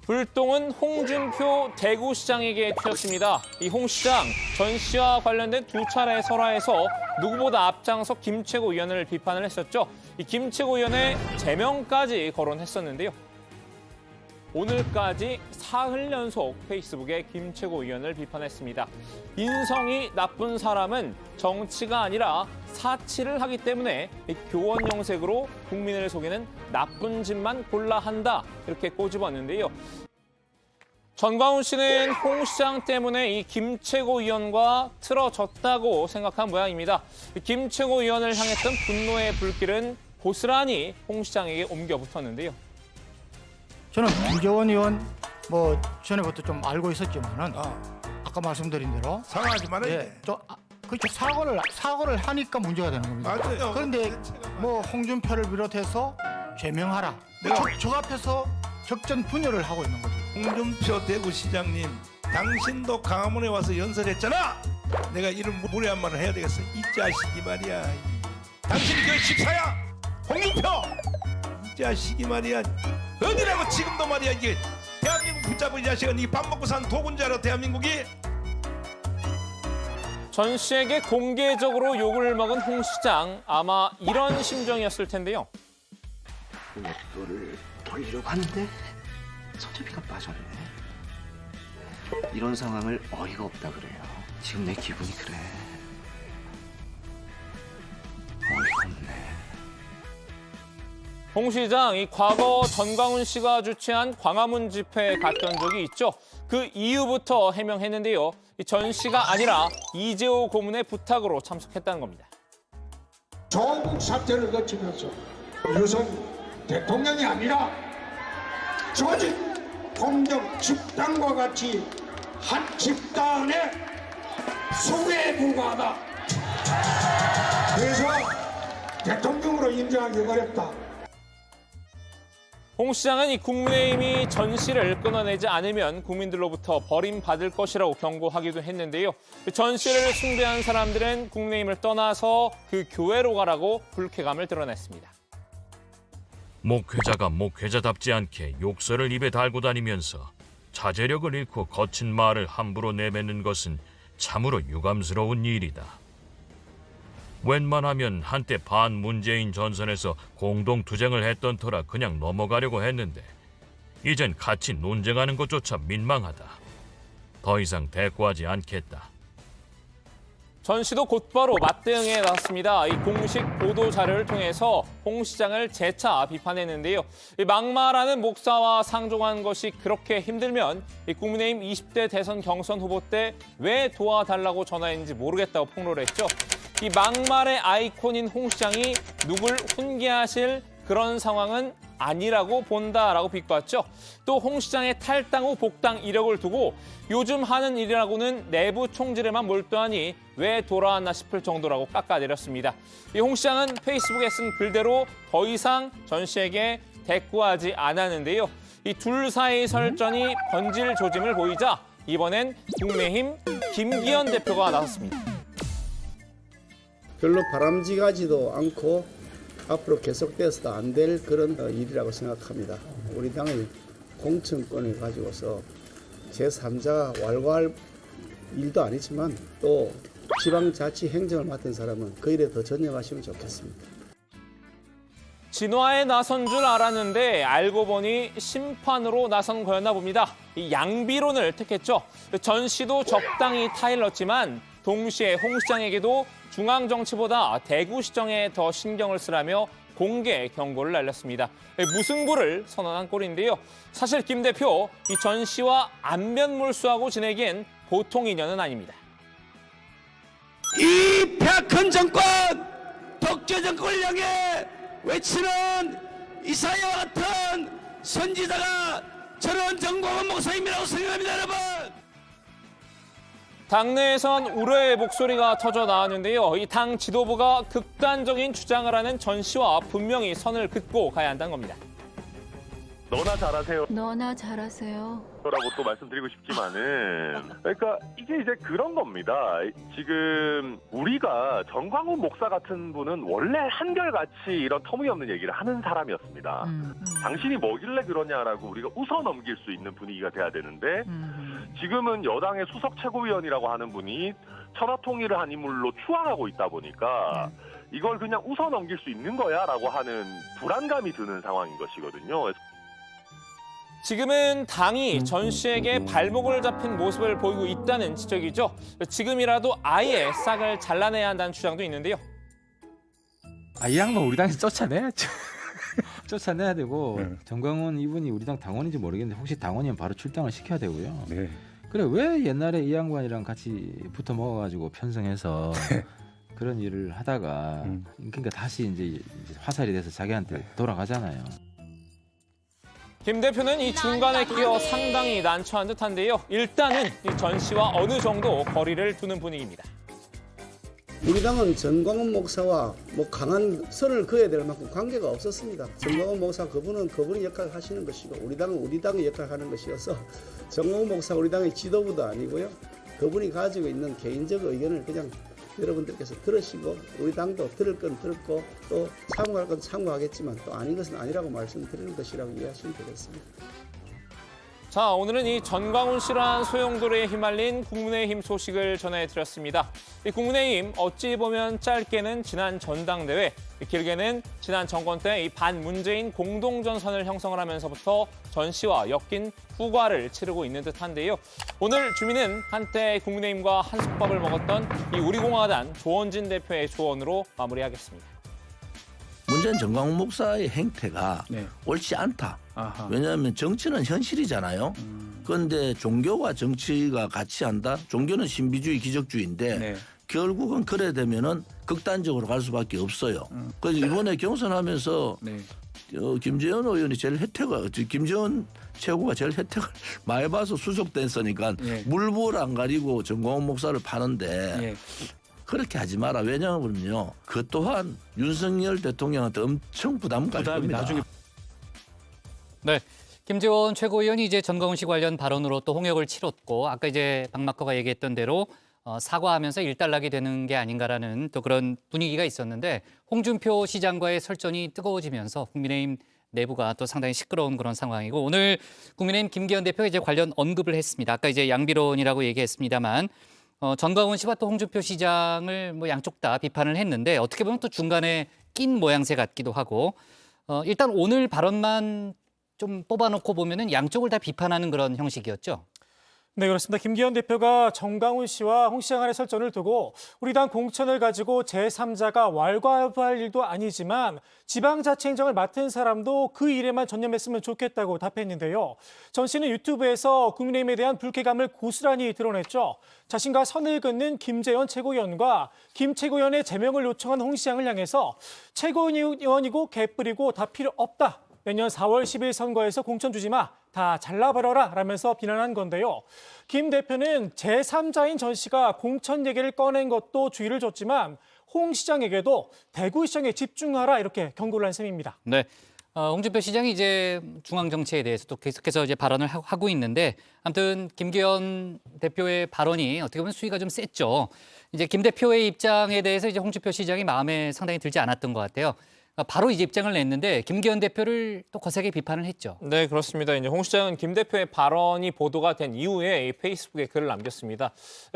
불똥은 홍준표 대구시장에게 튀었습니다. 이 홍 시장, 전 씨와 관련된 두 차례 설화에서 누구보다 앞장서 김 최고위원을 비판을 했었죠. 이 김 최고위원의 제명까지 거론했었는데요. 오늘까지 사흘 연속 페이스북에 김 최고위원을 비판했습니다. 인성이 나쁜 사람은 정치가 아니라 사치를 하기 때문에 교원 영색으로 국민을 속이는 나쁜 짓만 골라 한다. 이렇게 꼬집었는데요. 전광훈 씨는 홍 시장 때문에 이 김 최고위원과 틀어졌다고 생각한 모양입니다. 김 최고위원을 향했던 분노의 불길은 고스란히 홍 시장에게 옮겨 붙었는데요. 저는 김재원 의원 뭐 전에부터 좀 알고 있었지만은 아까 말씀드린 대로 사과하지 말아야 돼. 그렇죠. 사과를 하니까 문제가 되는 겁니다. 맞아요. 그런데 뭐 홍준표를 비롯해서 제명하라. 저 앞에서 적전 분열을 하고 있는 거죠. 홍준표 대구시장님, 당신도 강화문에 와서 연설했잖아. 내가 이런 무례한 말을 해야 되겠어. 이 자식이 말이야. 당신이 그 14야. 홍준표. 이 자식이 말이야. 어디라고 지금도 말이야. 이게 대한민국 붙잡은 이 자식은 이 밥 먹고 산 도군 줄 알아. 대한민국이. 전 씨에게 공개적으로 욕을 먹은 홍 시장, 아마 이런 심정이었을 텐데요. 로또를 돌리려고 하는데 서재비가 빠졌네. 이런 상황을 어이가 없다 그래요. 지금 내 기분이 그래. 어이가 없네. 홍 시장, 이 과거 전광훈 씨가 주최한 광화문 집회에 갔던 적이 있죠. 그 이후부터 해명했는데요. 전 씨가 아니라 이재호 고문의 부탁으로 참석했다는 겁니다. 조국 사태를 거치면서 유선 대통령이 아니라 조직 공적 집단과 같이 한 집단의 속에 불과하다. 그래서 대통령으로 인정하기 어렵다. 홍 시장은 이 국민의힘이 전 씨를 끊어내지 않으면 국민들로부터 버림받을 것이라고 경고하기도 했는데요. 전 씨를 숭배한 사람들은 국민의힘을 떠나서 그 교회로 가라고 불쾌감을 드러냈습니다. 목회자가 목회자답지 않게 욕설을 입에 달고 다니면서 자제력을 잃고 거친 말을 함부로 내뱉는 것은 참으로 유감스러운 일이다. 웬만하면 한때 반문재인 전선에서 공동투쟁을 했던 터라 그냥 넘어가려고 했는데 이젠 같이 논쟁하는 것조차 민망하다. 더 이상 대꾸하지 않겠다. 전 씨도 곧바로 맞대응에 나섰습니다. 이 공식 보도 자료를 통해서 홍 시장을 재차 비판했는데요. 이 막말하는 목사와 상종한 것이 그렇게 힘들면 이 국민의힘 20대 대선 경선 후보 때 왜 도와달라고 전화했는지 모르겠다고 폭로를 했죠. 이 막말의 아이콘인 홍 시장이 누굴 훈계하실 그런 상황은 아니라고 본다라고 비꼬았죠. 또 홍 시장의 탈당 후 복당 이력을 두고 요즘 하는 일이라고는 내부 총질에만 몰두하니 왜 돌아왔나 싶을 정도라고 깎아내렸습니다. 이 홍 시장은 페이스북에 쓴 글대로 더 이상 전 씨에게 대꾸하지 않았는데요. 이 둘 사이 설전이 번질 조짐을 보이자 이번엔 국민의힘 김기현 대표가 나섰습니다. 별로 바람직하지도 않고 앞으로 계속돼서도 안 될 그런 일이라고 생각합니다. 우리 당의 공천권을 가지고서 제3자가 왈가왈 일도 아니지만 또 지방자치 행정을 맡은 사람은 그 일에 더 전념하시면 좋겠습니다. 진화에 나선 줄 알았는데 알고 보니 심판으로 나선 거였나 봅니다. 이 양비론을 택했죠. 전 씨도 적당히 타일 넣었지만 동시에 홍 시장에게도 중앙 정치보다 대구시정에 더 신경을 쓰라며 공개 경고를 날렸습니다. 무승부를 선언한 꼴인데요. 사실 김 대표 이 전 씨와 안면몰수하고 지내기엔 보통 인연은 아닙니다. 이 폐악한 정권, 독재 정권을 향해 외치는 이사야와 같은 선지자가 저런 정광훈 목사님이라고 생각합니다, 여러분. 당내에선 우려의 목소리가 터져 나왔는데요. 이 당 지도부가 극단적인 주장을 하는 전 씨와 분명히 선을 긋고 가야 한다는 겁니다. 너나 잘하세요. 너나 잘하세요. 라고 또 말씀드리고 싶지만은 그러니까 이게 이제 그런 겁니다. 지금 우리가 정광훈 목사 같은 분은 원래 한결같이 이런 터무니없는 얘기를 하는 사람이었습니다. 당신이 뭐길래 그러냐라고 우리가 웃어 넘길 수 있는 분위기가 돼야 되는데 지금은 여당의 수석 최고위원이라고 하는 분이 천하통일을 한 인물로 추앙하고 있다 보니까 이걸 그냥 웃어 넘길 수 있는 거야라고 하는 불안감이 드는 상황인 것이거든요. 지금은 당이 전 씨에게 발목을 잡힌 모습을 보이고 있다는 지적이죠. 지금이라도 아예 싹을 잘라내야 한다는 주장도 있는데요. 이 양반 우리 당에서 쫓아내야죠. 쫓아내야 되고 정광훈 이분이 우리 당 당원인지 모르겠는데 혹시 당원이면 바로 출당을 시켜야 되고요. 그래 왜 옛날에 이 양반이랑 같이 붙어 먹어가지고 편성해서 그런 일을 하다가 그러니까 다시 이제 화살이 돼서 자기한테 돌아가잖아요. 김 대표는 이 중간에 끼어 상당히 난처한 듯한데요. 일단은 이 전 씨와 어느 정도 거리를 두는 분위기입니다. 우리 당은 정광훈 목사와 뭐 강한 선을 그어야 될 만큼 관계가 없었습니다. 정광훈 목사 그분이 역할을 하시는 것이고 우리 당은 우리 당의 역할을 하는 것이어서 정광훈 목사 우리 당의 지도부도 아니고요. 그분이 가지고 있는 개인적 의견을 그냥 여러분들께서 들으시고 우리 당도 들을 건 들었고 또 참고할 건 참고하겠지만 또 아닌 것은 아니라고 말씀드리는 것이라고 이해하시면 되겠습니다. 자, 오늘은 이 전광훈 씨란 소용돌이에 휘말린 국민의힘 소식을 전해드렸습니다. 이 국민의힘 어찌 보면 짧게는 지난 전당대회, 길게는 지난 정권 때 이 반문재인 공동전선을 형성을 하면서부터 전 씨와 엮인 후과를 치르고 있는 듯한데요. 오늘 주민은 한때 국민의힘과 한솥밥을 먹었던 이 우리공화당 조원진 대표의 조언으로 마무리하겠습니다. 문재인 정광훈 목사의 행태가 옳지 않다. 왜냐하면 정치는 현실이잖아요. 그런데 종교와 정치가 같이 한다. 종교는 신비주의, 기적주의인데 결국은 그래 되면은 극단적으로 갈 수밖에 없어요. 그래서 이번에 경선하면서 김재원 의원이 제일 김재원 최고가 제일 혜택을 많이 봐서 수석됐으니까 물불 안 가리고 정광훈 목사를 파는데. 그렇게 하지 마라. 왜냐하면요. 그 또한 윤석열 대통령한테 엄청 부담 갈 겁니다. 나중에. 네, 김재원 최고위원이 이제 전광훈 씨 관련 발언으로 또 홍역을 치렀고 아까 이제 박마커가 얘기했던 대로 사과하면서 일단락이 되는 게 아닌가라는 또 그런 분위기가 있었는데 홍준표 시장과의 설전이 뜨거워지면서 국민의힘 내부가 또 상당히 시끄러운 그런 상황이고 오늘 국민의힘 김기현 대표가 이제 관련 언급을 했습니다. 아까 이제 양비론이라고 얘기했습니다만 전광훈 씨와 또 홍준표 시장을 뭐 양쪽 다 비판을 했는데 어떻게 보면 또 중간에 낀 모양새 같기도 하고 일단 오늘 발언만 좀 뽑아놓고 보면은 양쪽을 다 비판하는 그런 형식이었죠. 네, 그렇습니다. 김기현 대표가 정광훈 씨와 홍 시장 간의 설전을 두고 우리 당 공천을 가지고 제3자가 왈가왈부할 일도 아니지만 지방자치 행정을 맡은 사람도 그 일에만 전념했으면 좋겠다고 답했는데요. 전 씨는 유튜브에서 국민의힘에 대한 불쾌감을 고스란히 드러냈죠. 자신과 선을 긋는 김재원 최고위원과 김 최고위원의 제명을 요청한 홍 시장을 향해서 최고위원이고 개뿔이고 다 필요 없다. 내년 4월 10일 선거에서 공천 주지 마. 다 잘라버려라 라면서 비난한 건데요. 김 대표는 제3자인 전 씨가 공천 얘기를 꺼낸 것도 주의를 줬지만 홍 시장에게도 대구시장에 집중하라 이렇게 경고를 한 셈입니다. 네, 홍준표 시장이 이제 중앙 정치에 대해서 또 계속해서 이제 발언을 하고 있는데 아무튼 김기현 대표의 발언이 어떻게 보면 수위가 좀 셌죠. 이제 김 대표의 입장에 대해서 이제 홍준표 시장이 마음에 상당히 들지 않았던 것 같아요. 바로 이제 입장을 냈는데 김기현 대표를 또 거세게 비판을 했죠. 네, 그렇습니다. 이제 홍 시장은 김 대표의 발언이 보도가 된 이후에 이 페이스북에 글을 남겼습니다.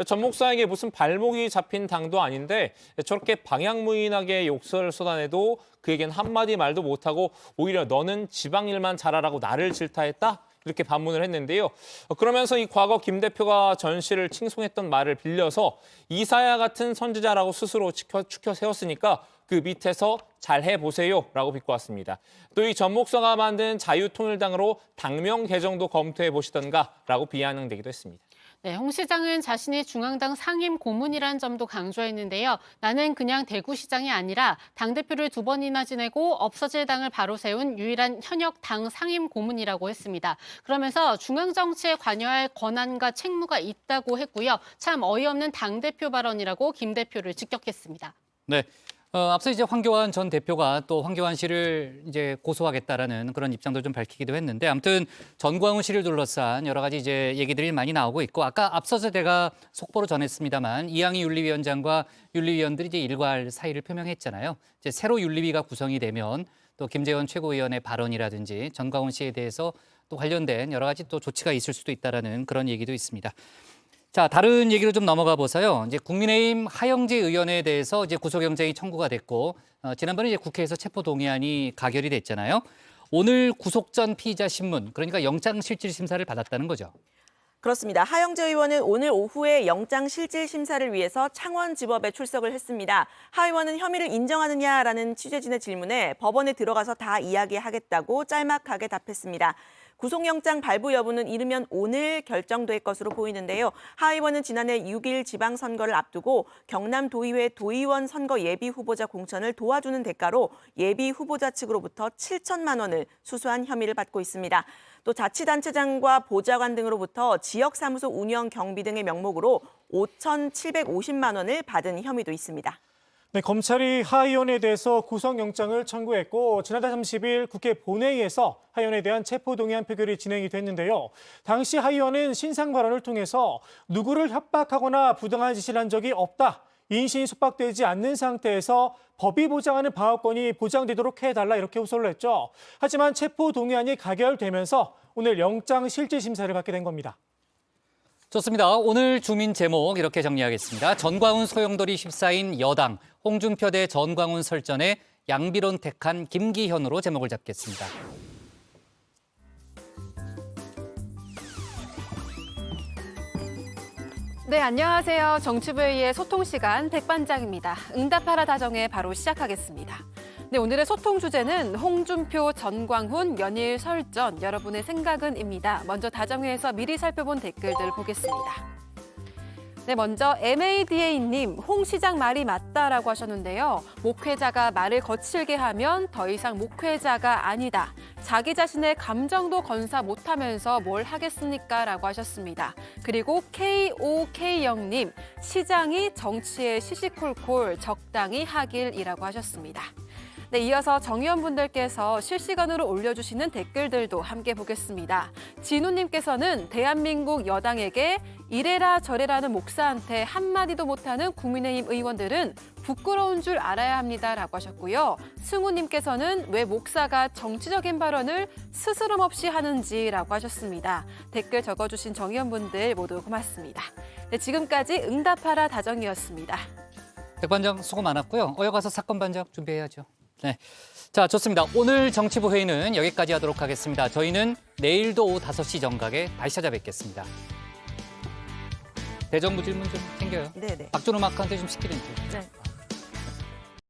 전 목사에게 무슨 발목이 잡힌 당도 아닌데 저렇게 방향무인하게 욕설을 쏟아내도 그에겐 한마디 말도 못하고 오히려 너는 지방 일만 잘하라고 나를 질타했다? 이렇게 반문을 했는데요. 그러면서 이 과거 김 대표가 전 씨를 칭송했던 말을 빌려서 이사야 같은 선지자라고 스스로 추켜 세웠으니까 그 밑에서 잘 해보세요라고 비꼬았습니다. 또 이 전 목사가 만든 자유통일당으로 당명 개정도 검토해 보시던가라고 비아냥대기도 했습니다. 네, 홍 시장은 자신이 중앙당 상임 고문이라는 점도 강조했는데요. 나는 그냥 대구시장이 아니라 당대표를 2번이나 지내고 없어질 당을 바로 세운 유일한 현역 당 상임 고문이라고 했습니다. 그러면서 중앙정치에 관여할 권한과 책무가 있다고 했고요. 참 어이없는 당대표 발언이라고 김 대표를 직격했습니다. 네. 앞서 이제 황교안 전 대표가 또 황교안 씨를 이제 고소하겠다라는 그런 입장도 좀 밝히기도 했는데 아무튼 전광훈 씨를 둘러싼 여러 가지 이제 얘기들이 많이 나오고 있고 아까 앞서서 제가 속보로 전했습니다만 이항희 윤리위원장과 윤리위원들이 이제 일괄 사의를 표명했잖아요. 이제 새로 윤리위가 구성이 되면 또 김재원 최고위원의 발언이라든지 전광훈 씨에 대해서 또 관련된 여러 가지 또 조치가 있을 수도 있다라는 그런 얘기도 있습니다. 자, 다른 얘기로 좀 넘어가 보세요. 이제 국민의힘 하영재 의원에 대해서 이제 구속영장이 청구가 됐고 지난번에 이제 국회에서 체포동의안이 가결이 됐잖아요. 오늘 구속 전 피의자 신문, 그러니까 영장실질심사를 받았다는 거죠. 그렇습니다. 하영재 의원은 오늘 오후에 영장실질심사를 위해서 창원지법에 출석을 했습니다. 하 의원은 혐의를 인정하느냐라는 취재진의 질문에 법원에 들어가서 다 이야기하겠다고 짤막하게 답했습니다. 구속영장 발부 여부는 이르면 오늘 결정될 것으로 보이는데요. 하 의원은 지난해 6일 지방선거를 앞두고 경남도의회 도의원 선거 예비 후보자 공천을 도와주는 대가로 예비 후보자 측으로부터 7천만 원을 수수한 혐의를 받고 있습니다. 또 자치단체장과 보좌관 등으로부터 지역사무소 운영 경비 등의 명목으로 5,750만 원을 받은 혐의도 있습니다. 네, 검찰이 하 의원에 대해서 구속영장을 청구했고 지난달 30일 국회 본회의에서 하 의원에 대한 체포동의안 표결이 진행이 됐는데요. 당시 하 의원은 신상 발언을 통해서 누구를 협박하거나 부당한 지시를 한 적이 없다. 인신이 속박되지 않는 상태에서 법이 보장하는 방어권이 보장되도록 해달라 이렇게 호소를 했죠. 하지만 체포동의안이 가결되면서 오늘 영장실질심사를 받게 된 겁니다. 좋습니다. 오늘 주민 제목 이렇게 정리하겠습니다. 전광훈 소용돌이 14인 여당, 홍준표 대 전광훈 설전에 양비론 택한 김기현으로 제목을 잡겠습니다. 네, 안녕하세요. 정치부회의의 소통시간 백반장입니다. 응답하라 다정에 바로 시작하겠습니다. 네, 오늘의 소통 주제는 홍준표, 전광훈, 연일 설전, 여러분의 생각은입니다. 먼저 다정회에서 미리 살펴본 댓글들 보겠습니다. 네, 먼저 MADA님, 홍 시장 말이 맞다라고 하셨는데요. 목회자가 말을 거칠게 하면 더 이상 목회자가 아니다. 자기 자신의 감정도 건사 못하면서 뭘 하겠습니까? 라고 하셨습니다. 그리고 KOK0님, 시장이 정치에 시시콜콜 적당히 하길이라고 하셨습니다. 네, 이어서 정의원분들께서 실시간으로 올려주시는 댓글들도 함께 보겠습니다. 진우님께서는 대한민국 여당에게 이래라 저래라는 목사한테 한마디도 못하는 국민의힘 의원들은 부끄러운 줄 알아야 합니다라고 하셨고요. 승우님께서는 왜 목사가 정치적인 발언을 스스럼 없이 하는지라고 하셨습니다. 댓글 적어주신 정의원분들 모두 고맙습니다. 네, 지금까지 응답하라 다정이었습니다. 백반장 수고 많았고요. 이어가서 사건 반장 준비해야죠. 네, 자 좋습니다. 오늘 정치부 회의는 여기까지 하도록 하겠습니다. 저희는 내일도 오후 5시 정각에 다시 찾아뵙겠습니다. 대정부 질문 좀 챙겨요. 네네. 박준호 마크한테 좀 시키든지. 네.